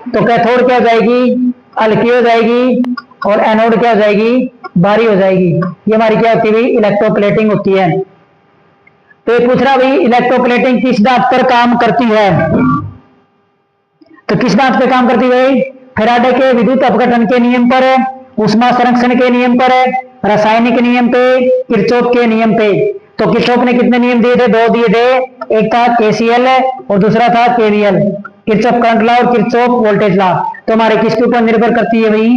तो कैथोड क्या हो जाएगी? हल्की हो जाएगी और एनोड क्या हो जाएगी? भारी हो जाएगी। ये हमारी क्या होती है? इलेक्ट्रोप्लेटिंग होती है। तो ये पूछ रहा भाई इलेक्ट्रोप्लेटिंग किस धातु पर काम करती है? तो किस धातु पे काम करती है? फैराडे के विद्युत अपघटन के नियम पर, ऊष्मा संरक्षण के नियम पर, रासायनिक नियम पे, किरचॉफ के नियम पे। तो किरचॉफ ने कितने नियम दिए थे? 2 दिए थे, एक था केसीएल और दूसरा था केवीएल। किरचॉफ करंट लॉ और किरचॉफ वोल्टेज लॉ। तो हमारे किसके ऊपर निर्भर करती है भाई?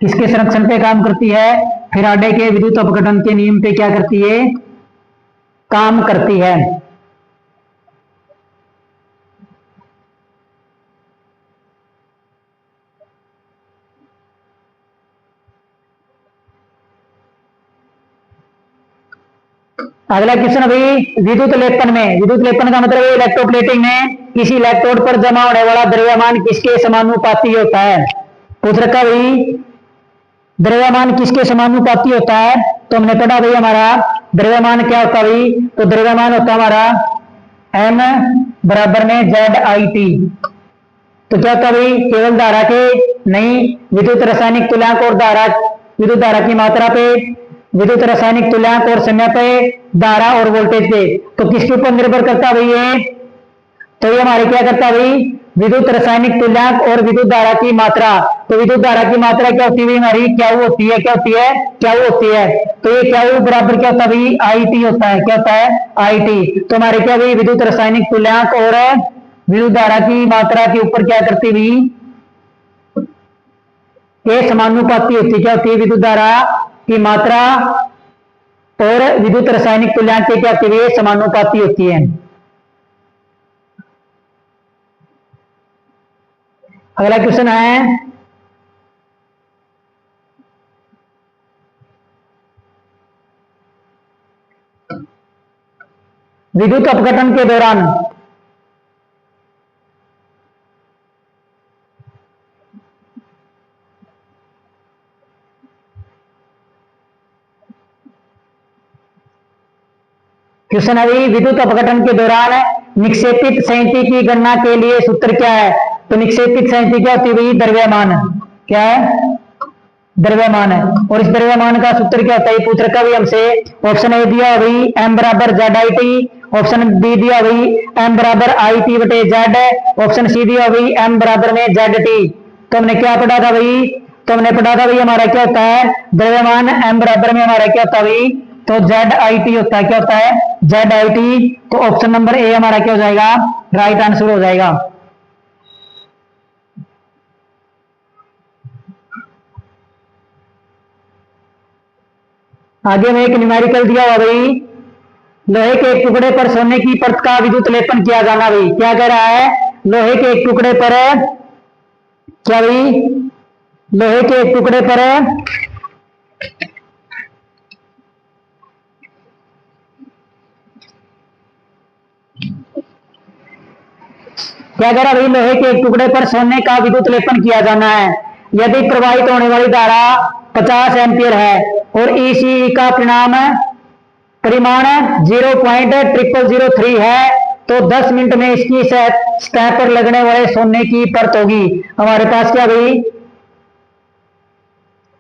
किसके संरक्षण पे काम करती है? फैराडे के विद्युत अपघटन के नियम पे क्या करती है? काम करती है। अगला क्वेश्चन अभी विद्युत लेपन में। विद्युत लेपन का मतलब इलेक्ट्रोप्लेटिंग में किसी इलेक्ट्रोड पर जमा होने वाला द्रव्यमान किसके समानुपाती होता है? पूछ रखा भाई द्रव्यमान किसके समानुपाती होता है? तो हमने पढ़ा भाई हमारा द्रव्यमान क्या होता है भाई? तो द्रव्यमान होता है हमारा m बराबर में ZIT। तो क्या होता है भाई? केवल धारा के नहीं, विद्युत रासायनिक तुल्यांक और धारा, विद्युत धारा की मात्रा पे, विद्युत रासायनिक तुल्यांक और समय पे, धारा और वोल्टेज पे। तो किसके ऊपर निर्भर करता है भाई ये? तो ये हमारे क्या करता है भाई? विद्युत रासायनिक तुल्यांक और विद्युत धारा की मात्रा। तो विद्युत धारा की मात्रा क्या होती है हमारी? क्या होती है? क्या होती है? क्या होती है? तो ये क्या बराबर क्या होता है भाई? IT होता है। क्या होता है? IT। तो हमारे क्या भाई? विद्युत रासायनिक तुल्यांक और विद्युत धारा की मात्रा के ऊपर क्या करती हुई? ये समानुपाती होती। क्या होती है? विद्युत धारा की मात्रा और विद्युत रासायनिक तुल्यांक के क्या होती है? समानुपाती होती है। अगला क्वेश्चन है विद्युत अपघटन के दौरान क्वेश्चन अभी विद्युत अपघटन के दौरान निक्षेपित संहति की गणना के लिए सूत्र क्या है? तो निक्षेपित संहति क्या होती है? द्रव्यमान। क्या है? द्रव्यमान है। और इस द्रव्यमान का सूत्र क्या होता है? पूछ रखा भी हमसे। ऑप्शन ए दिया भाई m बराबर ZIT, ऑप्शन बी दिया भाई m बराबर IT बटे Z, ऑप्शन सी दिया भाई m बराबर में ZT। तो हमने क्या पढ़ा था भाई? तो हमने पढ़ा था भाई हमारा क्या होता है? द्रव्यमान m बराबर में हमारा क्या होता है भाई? तो ZIT होता है। क्या होता है? ZIT। तो ऑप्शन नंबर ए हमारा क्या हो जाएगा? राइट आंसर हो जाएगा। आगे में एक न्यूमेरिकल दिया हुआ भाई, लोहे के एक टुकड़े पर सोने की परत का विद्युत लेपन किया जाना। भाई क्या कह रहा है? लोहे के एक टुकड़े पर क्या भाई? लोहे के एक टुकड़े पर क्या कह रहा भाई? लोहे के एक टुकड़े पर सोने का विद्युत लेपन किया जाना है। यदि प्रवाहित होने वाली धारा 50 एम्पियर है और EC का परिमाण 0.0003 है तो 10 मिनट में इसकी सतह पर लगने वाले सोने की परत होगी। हमारे पास क्या भाई?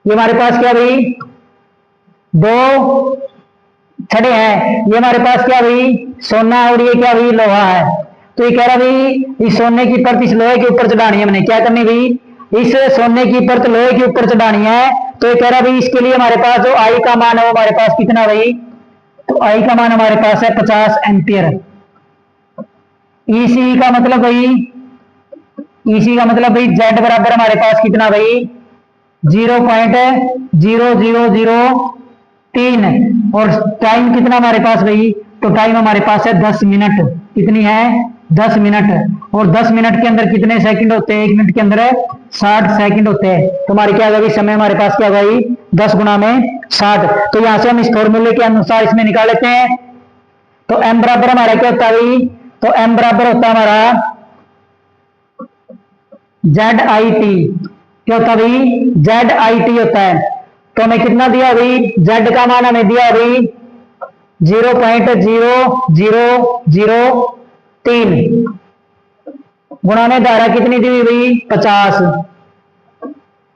ये हमारे पास क्या भाई? 2 छड़े हैं। ये हमारे पास क्या भाई? सोना और ये क्या भाई? लोहा है। तो ये कह रहा भाई इस सोने की परत इस लोहे के ऊपर चढ़ानी है। हमने क्या करनी भाई? इस सोने की परत लोहे के ऊपर चढ़ानी है। तो ये कह रहा भाई इसके लिए हमारे पास जो I का मान है वो हमारे पास कितना भाई? तो I का मान हमारे पास है 50 एम्पियर। EC का मतलब भाई, EC का मतलब भाई Z बराबर हमारे पास कितना भाई? 0.0003 और टाइम कितना हमारे पास भाई? तो टाइम हमारे पास है 10 मिनट। कितनी है? 10 मिनट, और 10 मिनट के अंदर कितने सेकंड होते हैं? 1 मिनट के अंदर 60 सेकंड होते हैं। तो हमारे क्या होगा, समय हमारे पास क्या होगा, 10 गुना में 60। तो यहां से हम इस फॉर्मूले के अनुसार इसमें निकाल लेते हैं। तो m बराबर हमारा क्या होता है? तो m बराबर होता है हमारा ZIT। क्या होता है? ZIT होता है। तो हमें कितना दिया अभी? Z का मान हमें दिया अभी 0.0003 गुणा में धारा कितनी दी हुई? 50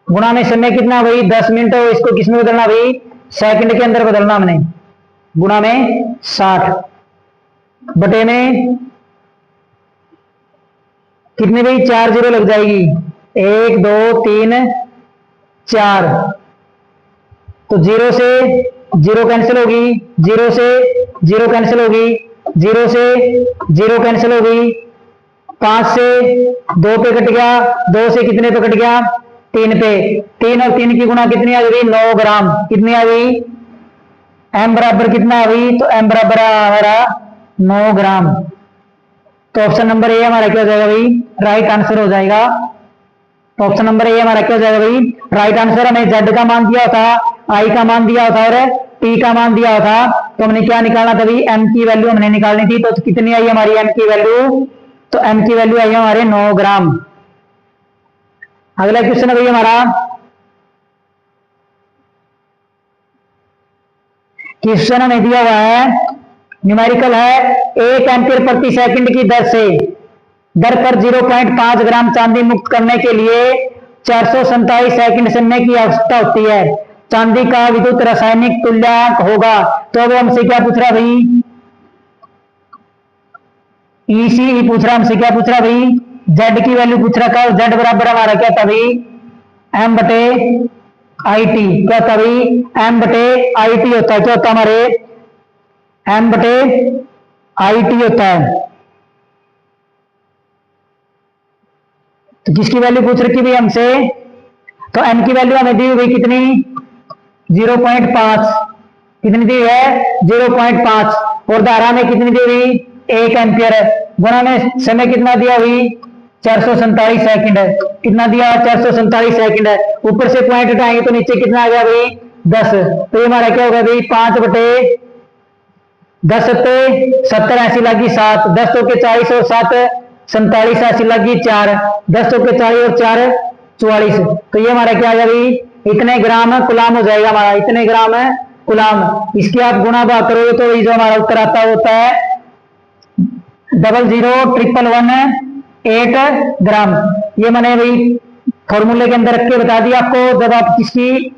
गुणा में समय कितना भाई? 10 मिनट। और इसको किसमें बदलना भाई? सेकंड के अंदर बदलना हमने, गुणा में 60 बटे में कितने भाई? 4 जीरो लग जाएगी, 1 2 3 4। तो 0 से 0 कैंसिल होगी, 0 से 0 कैंसिल होगी, 0 से 0 कैंसिल होगी, 5 से 2 पे कट गया, 2 से कितने पे कट गया? 3 पे। 3 और 3 की गुणा कितनी आ गई? 9 ग्राम। कितनी आ गई? m बराबर कितना आ गई? तो m बराबर हमारा 9 ग्राम। तो ऑप्शन नंबर ए हमारा क्या हो जाएगा भाई? राइट आंसर हो जाएगा। तो ऑप्शन नंबर ए हमारा क्या हो जाएगा भाई? Right answer. हमें z का मान दिया था, i का मान दिया था और t का मान दिया था। तो हमने क्या निकालना था भाई? m की वैल्यू हमने निकालनी थी। तो कितनी आई हमारी m की वैल्यू? तो m की वैल्यू आई हमारे 9 ग्राम। अगला क्वेश्चन है भाई हमारा, क्वेश्चन हमें दिया हुआ है, न्यूमेरिकल है, 1 एम्पीयर प्रति सेकंड की दर पर 0.5 ग्राम चांदी मुक्त करने के लिए 447 सेकंड समय की आवश्यकता होती है। चांदी का विद्युत रासायनिक तुल्यांक होगा। तो वो हमसे क्या पूछ रहा भाई? ECE पूछ रहा हमसे, क्या पूछ रहा भाई? Z की वैल्यू पूछ रहा था। Z बराबर हमारा क्या था भाई? M बटे IT। क्या था भाई? M बटे IT होता है। क्या होता है हमारे? M बटे IT होता है। तो किसकी वैल्यू पूछ रखी भाई हमसे? तो m की वैल्यू हमें दी हुई कितनी? 0.5। कितनी दी है? 0.5। और धारा में कितनी दी हुई? 1 एम्पियर। गुणा में समय कितना दिया हुई? 447 सेकंड। कितना दिया? 447 सेकंड। ऊपर से पॉइंट हटाएंगे तो नीचे कितना आ गया भाई? 10। तो ये हमारा क्या होगा भाई? 5 बटे 10 सत्ते 70 ऐसी लगी 7, 10 तो के 40 और 7 47 ऐसी लगी 4, 10 तो के 40 और 4 44। तो ये हमारा क्या आ गया भाई? इतने ग्राम गुलाम हो जाएगा हमारा, इतने ग्राम है गुलाम। इसकी आप गुणा भाग करोगे तो ये जो हमारा उत्तर आता होता है 001118 ग्राम। ये मैंने भाई फॉर्मूले के अंदर रख के बता दिया आपको। जब आप किसकी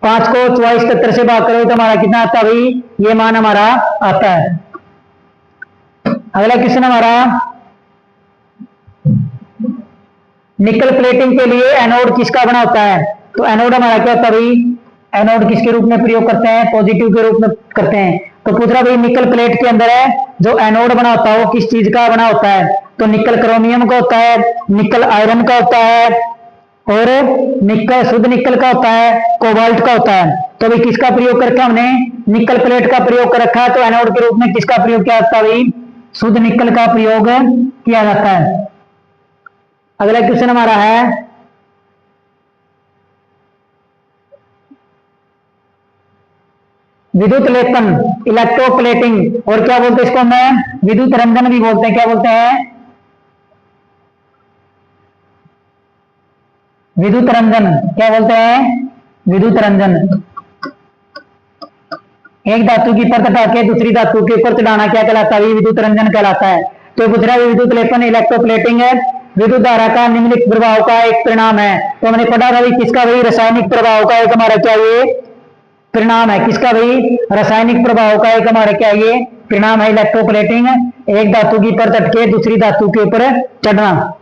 5 को 44 से भाग करोगे तो हमारा कितना आता है भाई? ये मान हमारा आता है। अगला क्वेश्चन हमारा, निकल प्लेटिंग के लिए एनोड किसका बना होता है? तो एनोड हमारा क्या होता है भाई? एनोड किसके रूप में प्रयोग करते हैं? पॉजिटिव के रूप में करते हैं। तो पूछ रहा भाई निकल प्लेट के अंदर है जो एनोड बना होता है वो किस चीज का बना होता है? तो निकल क्रोमियम का होता है, निकल आयरन का होता है और निकल शुद्ध निकल का होता है, कोबाल्ट का होता है। तो भाई किसका प्रयोग करके हमने निकल प्लेट का प्रयोग कर रखा है। तो एनोड के रूप में किसका प्रयोग किया जाता है भाई? शुद्ध निकल का प्रयोग किया जाता है। अगला क्वेश्चन हमारा है, विद्युत लेपन, इलेक्ट्रोप्लेटिंग, और क्या बोलते हैं इसको? हमें विद्युत रंजन भी बोलते हैं। क्या बोलते हैं? विद्युत रंजन। क्या बोलते हैं? विद्युत रंजन। एक धातु की परत हटा के दूसरी धातु के ऊपर चढ़ाना क्या कहलाता है? विद्युत रंजन कहलाता है। तो पूछ रहा है विद्युत लेपन इलेक्ट्रोप्लेटिंग है विद्युत धारा का निम्नलिखित प्रभाव का एक परिणाम है। तो हमने पढ़ा था भाई किसका भाई? रासायनिक प्रभाव का एक हमारा क्या ये परिणाम है? किसका भाई? रासायनिक प्रभाव का एक हमारा क्या ये परिणाम है? इलेक्ट्रोप्लेटिंग, एक धातु की परत हट के दूसरी धातु के ऊपर चढ़ना।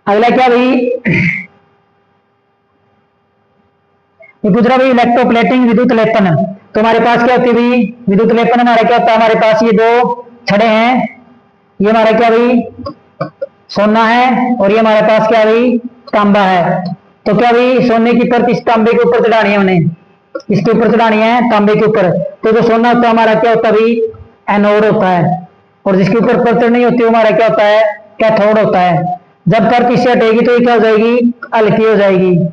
अगला क्या भाई? ये पूछ रहा भाई इलेक्ट्रोप्लेटिंग विद्युत लेपन। तो हमारे पास क्या होती है भाई? विद्युत लेपन हमारा क्या होता है? हमारे पास ये दो छड़े हैं, ये हमारा क्या भाई? सोना है, और ये हमारे पास क्या भाई? तांबा है। तो क्या भाई सोने की परत इस तांबे के ऊपर चढ़ानी है, हमने इसके ऊपर चढ़ानी है तांबे के ऊपर। तो जो सोना होता है हमारा क्या होता है भाई? एनोड होता है। और जिसके ऊपर परत नहीं होती वो हमारा क्या होता है, कैथोड होता है। जब परत इससे हटेगी तो ये क्या हो जाएगी, हल्की हो जाएगी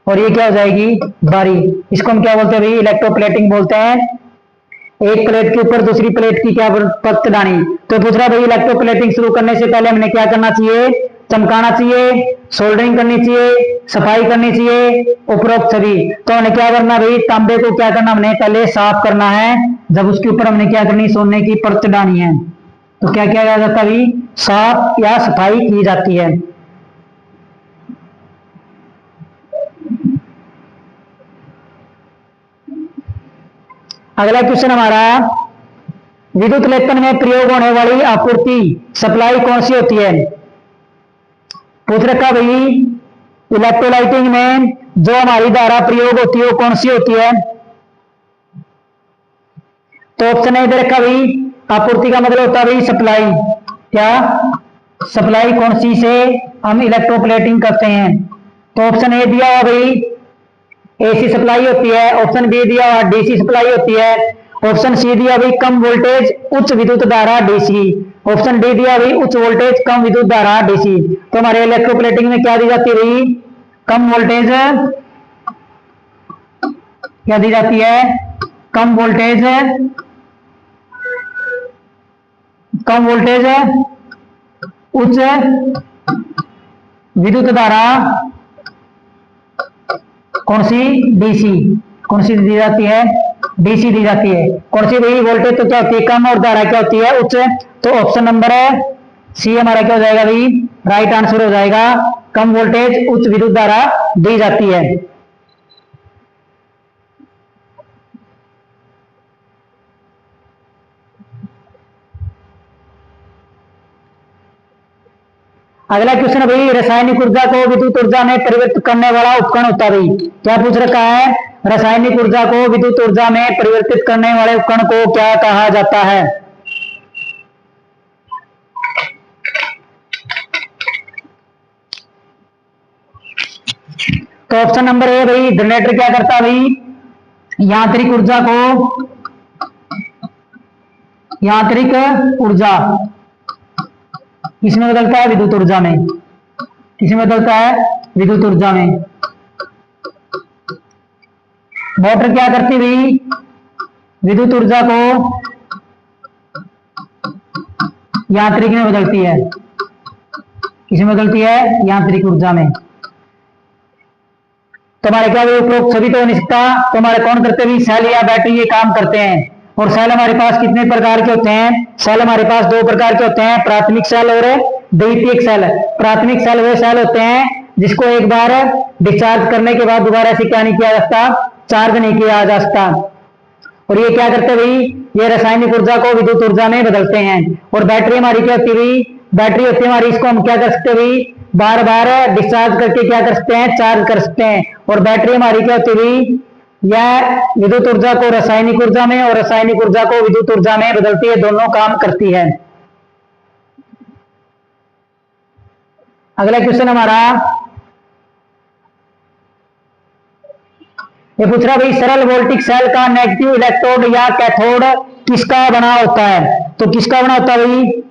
और ये क्या हो जाएगी, भारी। इसको हम क्या बोलते हैं भाई, इलेक्ट्रोप्लेटिंग बोलते हैं। एक प्लेट के ऊपर दूसरी प्लेट की क्या परत डाली। तो पूछ रहा भाई इलेक्ट्रोप्लेटिंग शुरू करने से पहले हमने क्या करना चाहिए, चमकाना चाहिए, सोल्डरिंग करनी चाहिए, सफाई करनी चाहिए, उपरोक्त सभी। तो हमने क्या करना भाई, तांबे को क्या करना, हमने पहले साफ करना है। जब उसके ऊपर हमने क्या करनी, सोने की परत डाली है तो क्या किया जाता है भाई, साफ या सफाई की जाती है। अगला क्वेश्चन हमारा, विद्युत लेपन में प्रयोग होने वाली आपूर्ति सप्लाई कौन सी होती है। पूछ रखा भाई इलेक्ट्रोलाइटिंग में जो हमारी धारा प्रयोग होती है वो कौन सी होती है। तो ऑप्शन ए दे रखा भाई, आपूर्ति का मतलब होता है भाई सप्लाई। क्या सप्लाई कौन सी से हम इलेक्ट्रोप्लेटिंग करते हैं। तो ऑप्शन ए दिया हुआ भाई एसी सप्लाई होती है, ऑप्शन बी दिया हुआ डीसी सप्लाई होती है, ऑप्शन सी दिया भाई कम वोल्टेज उच्च विद्युत धारा डीसी, ऑप्शन डी दिया भाई उच्च वोल्टेज कम विद्युत धारा डीसी। तो हमारे इलेक्ट्रोप्लेटिंग में क्या दी जाती है भाई, कम वोल्टेज, क्या दी जाती है, कम वोल्टेज, कम वोल्टेज उच्च विद्युत धारा कौन सी, डीसी। कौन सी दी जाती है, डीसी दी जाती है। कौन सी भाई, वोल्टेज तो क्या होती है कम और धारा क्या होती है उच्च। तो ऑप्शन नंबर है सी हमारा क्या हो जाएगा भाई, राइट आंसर हो जाएगा। कम वोल्टेज उच्च विद्युत धारा दी जाती है। अगला क्वेश्चन है भाई, रासायनिक ऊर्जा को विद्युत ऊर्जा में परिवर्तित करने वाला उपकरण होता है भाई। क्या पूछ रखा है, रासायनिक ऊर्जा को विद्युत ऊर्जा में परिवर्तित करने वाले उपकरण को क्या कहा जाता है। तो ऑप्शन नंबर ए भाई जनरेटर क्या करता है भाई, यांत्रिक ऊर्जा को, यांत्रिक ऊर्जा किसमें बदलता है, विद्युत ऊर्जा में। किसमें बदलता है, विद्युत ऊर्जा में। मोटर क्या करती भाई, विद्युत ऊर्जा को यांत्रिक में बदलती है। किसमें बदलती है, यांत्रिक ऊर्जा में। तो हमारे क्या उपरोक्त सभी तो हो नहीं सकता, तो हमारे कौन करते भी, सेल या बैटरी ये काम करते हैं। और सेल हमारे पास कितने प्रकार के होते हैं, सेल हमारे पास दो प्रकार के होते हैं, प्राथमिक सेल और द्वितीयक सेल। प्राथमिक सेल वे सेल होते हैं जिसको एक बार डिस्चार्ज करने के बाद दोबारा से क्या नहीं किया जा सकता, चार्ज नहीं किया जा सकता। और ये क्या करते भाई, ये रासायनिक ऊर्जा को विद्युत ऊर्जा में बदलते हैं। और बैटरी हमारी क्या होती है, बैटरी होती है हमारी, इसको हम क्या कर सकते हैं, बार बार डिस्चार्ज करके क्या कर सकते हैं, चार्ज कर सकते हैं। और बैटरी हमारी क्या होती है, यह विद्युत ऊर्जा को रासायनिक ऊर्जा में और रासायनिक ऊर्जा को विद्युत ऊर्जा में बदलती है, दोनों काम करती है। अगला क्वेश्चन हमारा ये पूछ रहा भाई, सरल वोल्टिक सेल का नेगेटिव इलेक्ट्रोड या कैथोड किसका बना होता है। तो किसका बना होता है भाई,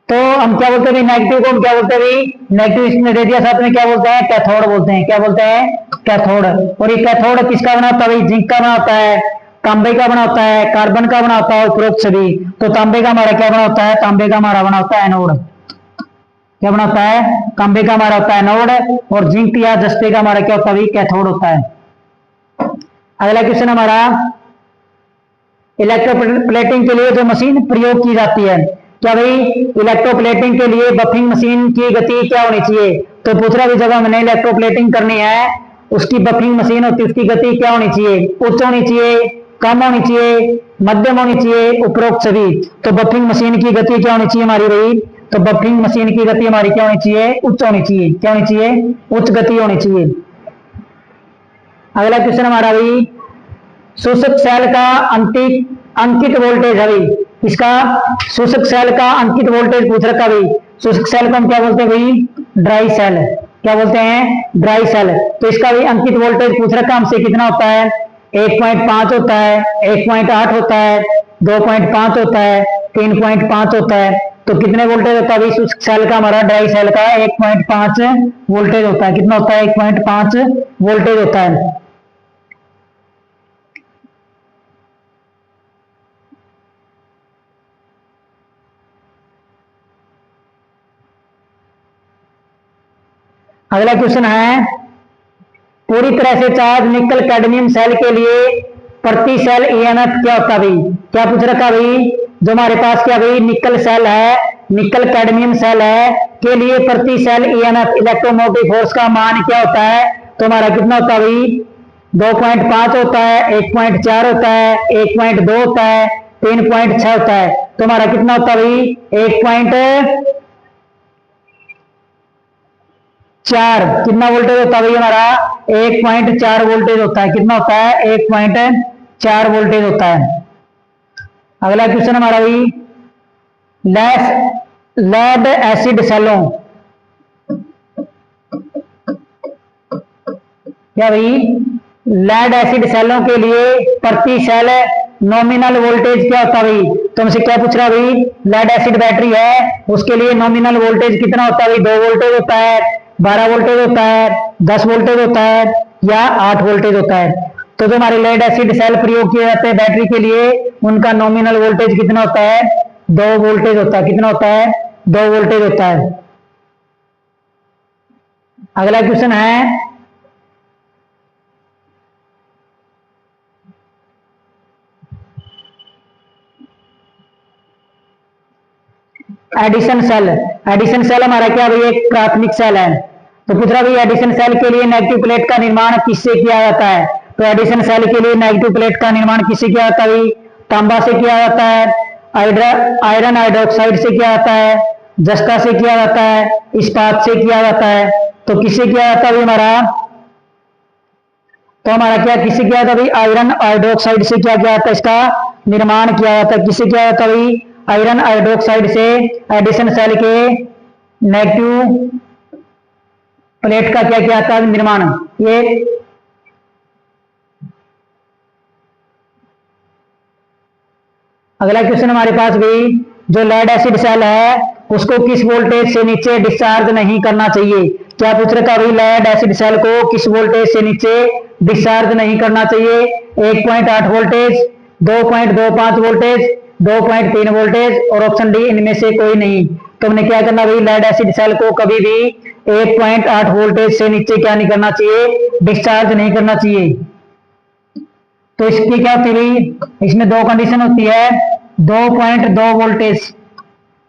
तो हम क्या बोलते हैं नेगेटिव को, हम क्या बोलते हैं भाई, नेगेटिव इसमें दे दिया साथ में, क्या बोलते हैं, कैथोड बोलते हैं। क्या बोलते हैं, कैथोड। और ये कैथोड किसका बना होता है भाई, जिंक का बना होता है, तांबे का बना होता है, कार्बन का बना होता है, उपरोक्त सभी। तो तांबे का हमारा क्या बना होता है, तांबे का हमारा बना होता है एनोड। क्या बना होता है, तांबे का हमारा होता है एनोड। और जिंक या जस्ते का हमारा क्या होता है, कैथोड होता है। अगला क्वेश्चन हमारा, इलेक्ट्रोप्लेटिंग के लिए जो मशीन प्रयोग की जाती है, क्या भाई इलेक्ट्रोप्लेटिंग के लिए बफिंग मशीन की गति क्या होनी चाहिए। तो पूछ रहा है जब हमने इलेक्ट्रोप्लेटिंग करनी है, उसकी बफिंग मशीन होती है, उसकी गति क्या होनी चाहिए, उच्च होनी चाहिए, कम होनी चाहिए, मध्यम होनी चाहिए, उपरोक्त सभी। तो बफिंग मशीन की गति क्या होनी चाहिए हमारी भाई, तो बफिंग मशीन की गति हमारी क्या होनी चाहिए, उच्च होनी चाहिए। क्या होनी चाहिए, उच्च गति होनी चाहिए। अगला क्वेश्चन हमारा भाई, शोषक सेल का अंकित वोल्टेज है भाई, इसका शोषक सेल का अंकित वोल्टेज पूछ रखा भाई। शोषक सेल को हम क्या बोलते हैं भाई, ड्राई सेल। क्या बोलते हैं, ड्राई सेल। तो इसका भी अंकित वोल्टेज पूछ रखा हमसे, कितना होता है, 1.5 होता है, 1.8 होता है, 2.5 होता है, 3.5 होता है, तो कितने वोल्टेज होता है इस सेल का, हमारा ड्राई सेल का 1.5 वोल्टेज होता है। कितना होता है? 1.5 वोल्टेज होता है। अगला क्वेश्चन है, पूरी तरह से चार्ज निकल कैडमियम सेल के लिए प्रति सेल ईएमएफ क्या होता है भाई? क्या पूछ रखा भाई? जो हमारे पास क्या भाई निकल सेल है, निकल कैडमियम सेल है के लिए प्रति सेल ईएमएफ इलेक्ट्रोमोटिव फोर्स का मान क्या होता है? तो हमारा कितना होता है भाई? 2.5 होता है, 1.4 होता है, 1.2 होता है, 3.6 होता है। तो हमारा कितना होता है भाई? 1.4। कितना वोल्टेज होता है भाई हमारा? 1.4 वोल्टेज होता है। कितना होता है? 1.4 वोल्टेज होता है। अगला क्वेश्चन हमारा भाई, लेड एसिड सेलों, क्या भाई? लेड एसिड सेलों के लिए प्रति सेल नॉमिनल वोल्टेज क्या होता है भाई? तो हमसे क्या पूछ रहा है भाई? लेड एसिड बैटरी है, उसके लिए नॉमिनल वोल्टेज कितना होता है भाई? 2 वोल्टेज होता है, 12 वोल्टेज होता है, 10 वोल्टेज होता है या 8 वोल्टेज होता है। तो जो हमारे लेड एसिड सेल प्रयोग किए जाते हैं बैटरी के लिए, उनका नॉमिनल वोल्टेज कितना होता है? 2 वोल्टेज होता है। कितना होता है? 2 वोल्टेज होता है। अगला क्वेश्चन है, एडिशन सेल। एडिशन सेल हमारा क्या भाई? एक प्राथमिक सेल है। तो पूछ रहा भाई एडिशन सेल के लिए नेगेटिव प्लेट का निर्माण किससे किया जाता है? तो एडिशन सेल के लिए नेगेटिव प्लेट का निर्माण किससे किया जाता है भाई? तांबा से किया जाता है, आयरन हाइड्रोक्साइड से किया जाता है, जस्ता से किया जाता है, इस्पात से किया जाता है। तो किससे किया जाता है भाई हमारा? तो हमारा क्या किससे किया जाता है भाई? आयरन हाइड्रोक्साइड से क्या किया जाता है? इसका निर्माण किया जाता है। किससे किया जाता है भाई? आयरन हाइड्रोक्साइड से एडिशन सेल के नेगेटिव प्लेट का क्या किया जाता है? निर्माण। ये अगला क्वेश्चन हमारे पास भी, जो लेड एसिड सेल है उसको किस वोल्टेज से नीचे डिस्चार्ज नहीं करना चाहिए? क्या पूछ रखा भाई? लेड एसिड सेल को किस वोल्टेज से नीचे डिस्चार्ज नहीं करना चाहिए? 1.8 वोल्टेज, 2.25 वोल्टेज, 2.3 वोल्टेज और ऑप्शन डी इनमें से कोई नहीं। तो हमने क्या करना भाई? लेड एसिड सेल को कभी भी 1.8 वोल्टेज से नीचे क्या नहीं करना चाहिए? डिस्चार्ज नहीं करना चाहिए। तो इसकी क्या होती है? इसमें 2 कंडीशन होती है, 2.2 वोल्टेज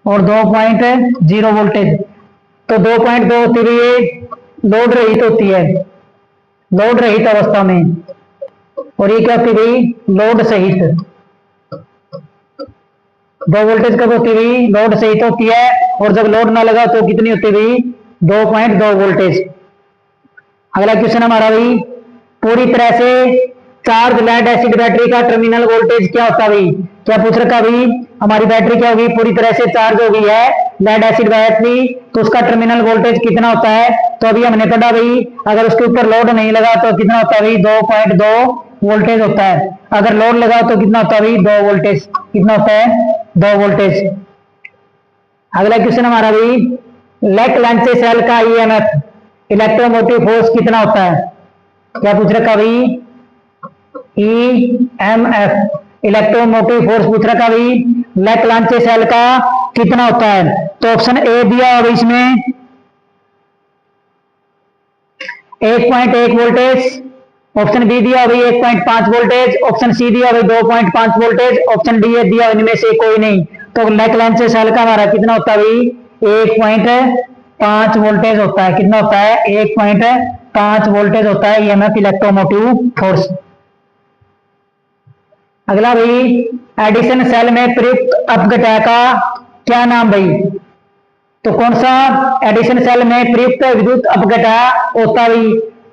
और 2.0 वोल्टेज। तो 2.2 होती है लोड रहित होती है, लोड रहित अवस्था में, और ये क्या होती है? लोड सहित। 2 वोल्टेज कब होती है? लोड सहित होती है। और जब लोड ना लगा तो कितनी होती है? 2.2 वोल्टेज। अगला क्वेश्चन हमारा भाई, पूरी तरह से चार्ज लेड एसिड बैटरी का टर्मिनल वोल्टेज क्या होता है भाई? क्या पूछ रखा भाई? हमारी बैटरी क्या होगी? पूरी तरह से चार्ज हो गई है लेड एसिड बैटरी, तो उसका टर्मिनल वोल्टेज कितना होता है? तो अभी हमने पढ़ा भाई, अगर उसके ऊपर लोड नहीं लगा तो कितना होता है भाई? 2.2 वोल्टेज होता है। अगर लोड लगा तो कितना होता है भाई? 2 वोल्टेज। कितना होता है? 2 वोल्टेज। अगला क्वेश्चन हमारा भाई, लेड लेंचे सेल का ईएमएफ इलेक्ट्रोमोटिव फोर्स कितना होता है? क्या पूछ रखा भाई? ईएमएफ इलेक्ट्रोमोटिव फोर्स पूछ रखा भाई, लेड लांचे सेल का कितना होता है? तो ऑप्शन ए दिया है इसमें 1.1 वोल्टेज, ऑप्शन बी दिया भाई 1.5 वोल्टेज, ऑप्शन सी दिया भाई 2.5 वोल्टेज, ऑप्शन डी दिया इनमें से कोई नहीं। तो लेड लांचे सेल का हमारा कितना होता है भाई? 1.5 वोल्टेज होता है। कितना होता है? 1.5 वोल्टेज होता है ईएमएफ इलेक्ट्रोमोटिव फोर्स। अगला भाई, एडिशन सेल में प्रयुक्त अपघटय का क्या नाम भाई? तो कौन सा एडिशन सेल में प्रयुक्त विद्युत अपघटय होता है?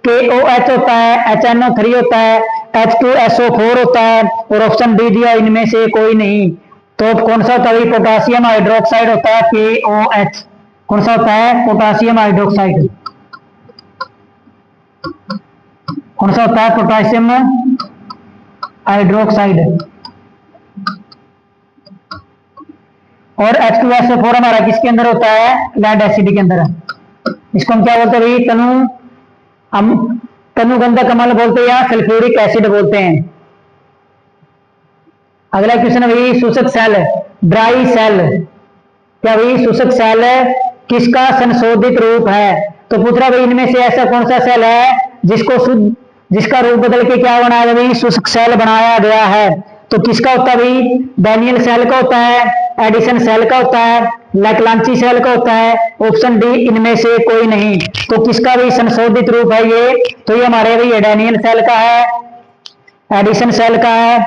KOH होता है, HNO3 होता है, H2SO4 होता है, और ऑप्शन डी दिया इनमें से कोई नहीं। तो कौन सा होता है? पोटासियम हाइड्रोक्साइड होता है, KOH। कौन सा होता है? Potassium hydroxide. कौन सा होता है? Potassium hydroxide. और H2SO4 हमारा किसके अंदर होता है? लेड एसिड के अंदर। इसको हम क्या बोलते हैं भाई? हम तनुगंधक अम्ल बोलते हैं या सल्फ्यूरिक एसिड बोलते हैं। अगला क्वेश्चन है भाई शुष्क सेल, ड्राई सेल। क्या भाई शुष्क सेल किसका संशोधित रूप है? तो पूछ रहा भाई इनमें से ऐसा कौन सा सेल है जिसका रूप बदल के क्या बनाया गया भाई? शुष्क सेल बनाया गया है। तो किसका होता है भाई? डैनियल सेल का होता है, एडिसन सेल का होता है, लैक्लांची सेल का होता है। ऑप्शन डी इनमें से कोई नहीं। तो किसका भी संशोधित रूप है ये? तो ये हमारे भाई डैनियल सेल का है, एडिसन सेल का है,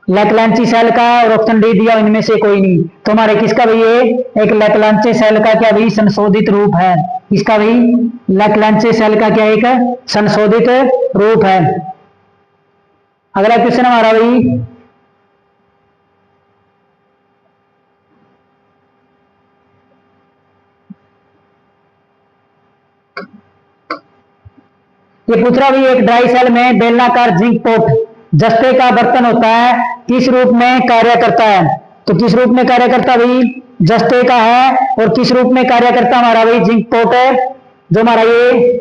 लैक्लांची सेल का, और ऑप्शन डी दिया इनमें से कोई नहीं। तो हमारे किसका भी ये एक लैक्लांची सेल का क्या भी संशोधित रूप है? इसका भी लैक्लांची सेल का क्या एक संशोधित रूप है। अगला क्वेश्चन हमारा भाई ये पूछ रहा भाई एक ड्राई सेल में बेलनाकार जिंक पोट जस्ते का बर्तन होता है, किस रूप में कार्य करता है? तो किस रूप में कार्य करता भाई? जस्ते का है। और किस रूप में कार्य करता हमारा भाई? जिंक पोट है। जो हमारा ये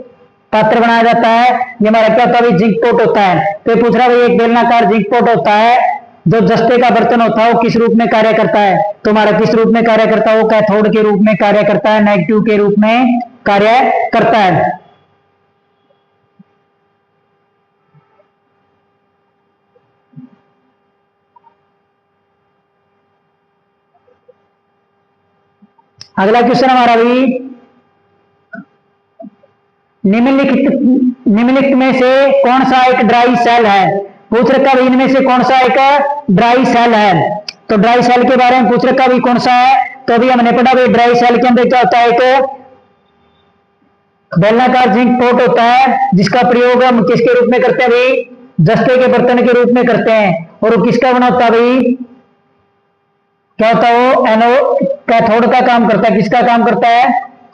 पात्र बनाया जाता है ये हमारा क्या होता है भाई? जिंक पोट होता है। तो पूछ रहा भाई एक बेलनाकार जिंक पोट होता है जो जस्ते का बर्तन होता है वो किस रूप में कार्य करता है? तो हमारा किस रूप में कार्य करता है? वो कैथोड के रूप में कार्य करता है, नेगेटिव के रूप में कार्य करता है। अगला क्वेश्चन हमारा भी निम्नलिखित में से कौन सा एक ड्राई सेल है? पूछ रखा भी इनमें से कौन सा एक ड्राई सेल है? तो ड्राई सेल के बारे में पूछ रखा भी कौन सा है? तो अभी हमने पढ़ा भी ड्राई सेल के अंदर क्या होता है? एक बेलनाकार जिंक पोट होता है जिसका प्रयोग हम किसके रूप में करते हैं भाई? जस्ते के बर्तन के रूप में करते हैं। और वो किसका बना होता है भाई? क्या होता है वो? कैथोड का काम करता है। किसका काम करता है?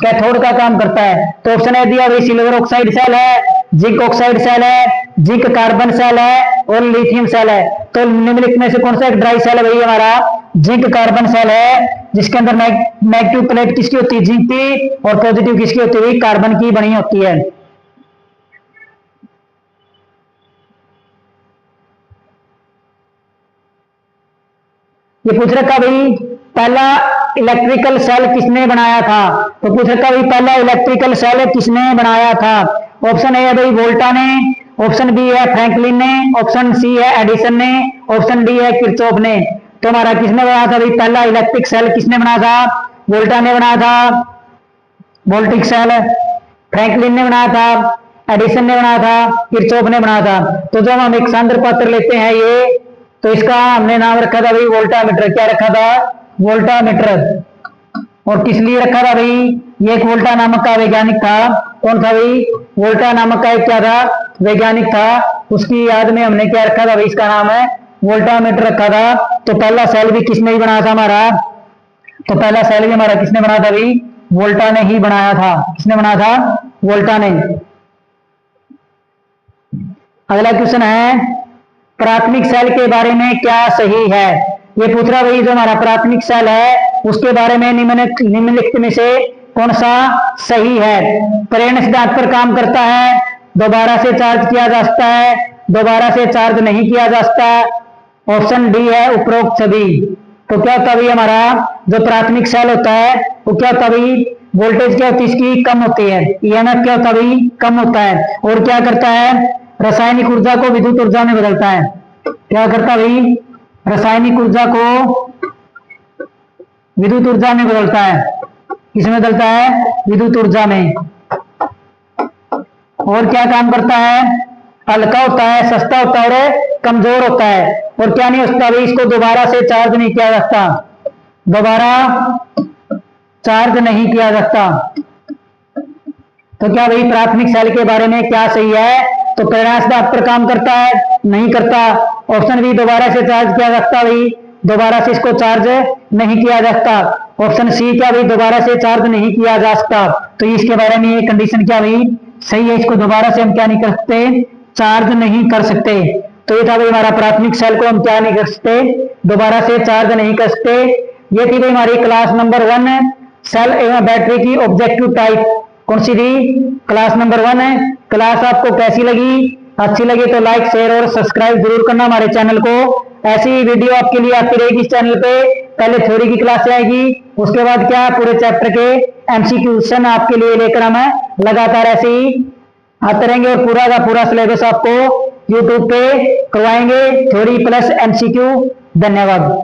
कैथोड का काम करता है। तो ऑप्शन है दिया भाई सिल्वर ऑक्साइड सेल है, जिंक ऑक्साइड सेल है, जिंक कार्बन सेल है और लिथियम सेल है। तो निम्नलिखित में से कौन सा एक ड्राई सेल है भाई? हमारा जिंक कार्बन सेल है जिसके अंदर नेगेटिव प्लेट किसकी होती है? जिंक की, और पॉजिटिव किसकी होती है? कार्बन की बनी होती है। ये पूछ रखा भाई पहला इलेक्ट्रिकल सेल किसने बनाया था? तो पूछ रखा भाई पहला इलेक्ट्रिकल सेल किसने बनाया था? ऑप्शन ए है भाई वोल्टा ने, ऑप्शन बी है फ्रैंकलिन ने, ऑप्शन सी है एडिसन ने, ऑप्शन डी है किरचॉफ ने। तो हमारा किसने बनाया था भाई? पहला इलेक्ट्रिक सेल किसने बनाया था? वोल्टा ने बनाया था वोल्टिक सेल, फ्रैंकलिन ने बनाया था, एडिसन ने बनाया था, किरचॉफ ने बनाया था। तो जब हम एक सांद्र पात्र लेते हैं ये, तो इसका हमने नाम रखा था भाई वोल्टामीटर। क्या रखा था? वोल्टामीटर। और किस लिए रखा था भाई? ये एक वोल्टा नामक का वैज्ञानिक था। कौन था भाई? वोल्टा नामक का एक क्या था? वैज्ञानिक था। उसकी याद में हमने क्या रखा था भाई? इसका नाम है वोल्टामीटर रखा था। तो पहला सेल भी किसने ही बनाया था हमारा? तो पहला सेल भी हमारा किसने बनाया था भाई? वोल्टा ने ही बनाया था। किसने बनाया था? वोल्टा ने। अगला क्वेश्चन है प्राथमिक सेल के बारे में क्या सही है? ये पूछ रहा भाई जो हमारा प्राथमिक सेल है उसके बारे में निम्नलिखित में से कौन सा सही है? प्रेरण सिद्धांत पर काम करता है, दोबारा से चार्ज किया जा सकता है, दोबारा से चार्ज नहीं किया जा सकता। ऑप्शन डी है उपरोक्त सभी। तो क्या होता है हमारा जो प्राथमिक सेल होता है वो क्या होता है? वोल्टेज क्या होती है इसकी? कम होती है। ईएमएफ क्या होता है? कम होता है। और क्या करता है? रासायनिक ऊर्जा को विद्युत ऊर्जा में बदलता है। क्या करता भाई? रासायनिक ऊर्जा को विद्युत ऊर्जा में बदलता है। किसमें बदलता है? विद्युत ऊर्जा में। और क्या काम करता है? हल्का होता है, सस्ता होता है और कमजोर होता है। और क्या नहीं होता भाई? इसको दोबारा से चार्ज नहीं किया जा सकता। दोबारा चार्ज नहीं किया जा सकता। तो क्या भाई प्राथमिक सेल के बारे में क्या सही है? तो प्रेरणा सिद्धांत पर काम करता है? नहीं करता। ऑप्शन बी दोबारा से चार्ज किया जा सकता भाई? दोबारा से इसको चार्ज नहीं किया जा सकता। ऑप्शन सी क्या भाई? दोबारा से चार्ज नहीं किया जा सकता। तो इसके बारे में ये कंडीशन क्या भाई? सही है। इसको दोबारा से हम क्या नहीं कर सकते? चार्ज नहीं कर सकते। तो ये था भाई हमारा प्राथमिक सेल को हम क्या नहीं कर सकते? दोबारा से चार्ज नहीं कर सकते। ये थी भाई हमारी क्लास नंबर 1 है, सेल एवं बैटरी की ऑब्जेक्टिव टाइप। कौन सी थी? क्लास नंबर 1 है। क्लास आपको कैसी लगी? अच्छी लगी तो लाइक शेयर और सब्सक्राइब जरूर करना हमारे चैनल को। ऐसी वीडियो आपके लिए आती रहेगी इस चैनल पे। पहले थ्योरी की क्लास आएगी, उसके बाद क्या पूरे चैप्टर के एमसीक्यू क्वेश्चन आपके लिए लेकर हम लगातार ऐसे ही आते रहेंगे और पूरा का पूरा सिलेबस आपको यूट्यूब पे करवाएंगे, थ्योरी प्लस एमसीक्यू। धन्यवाद।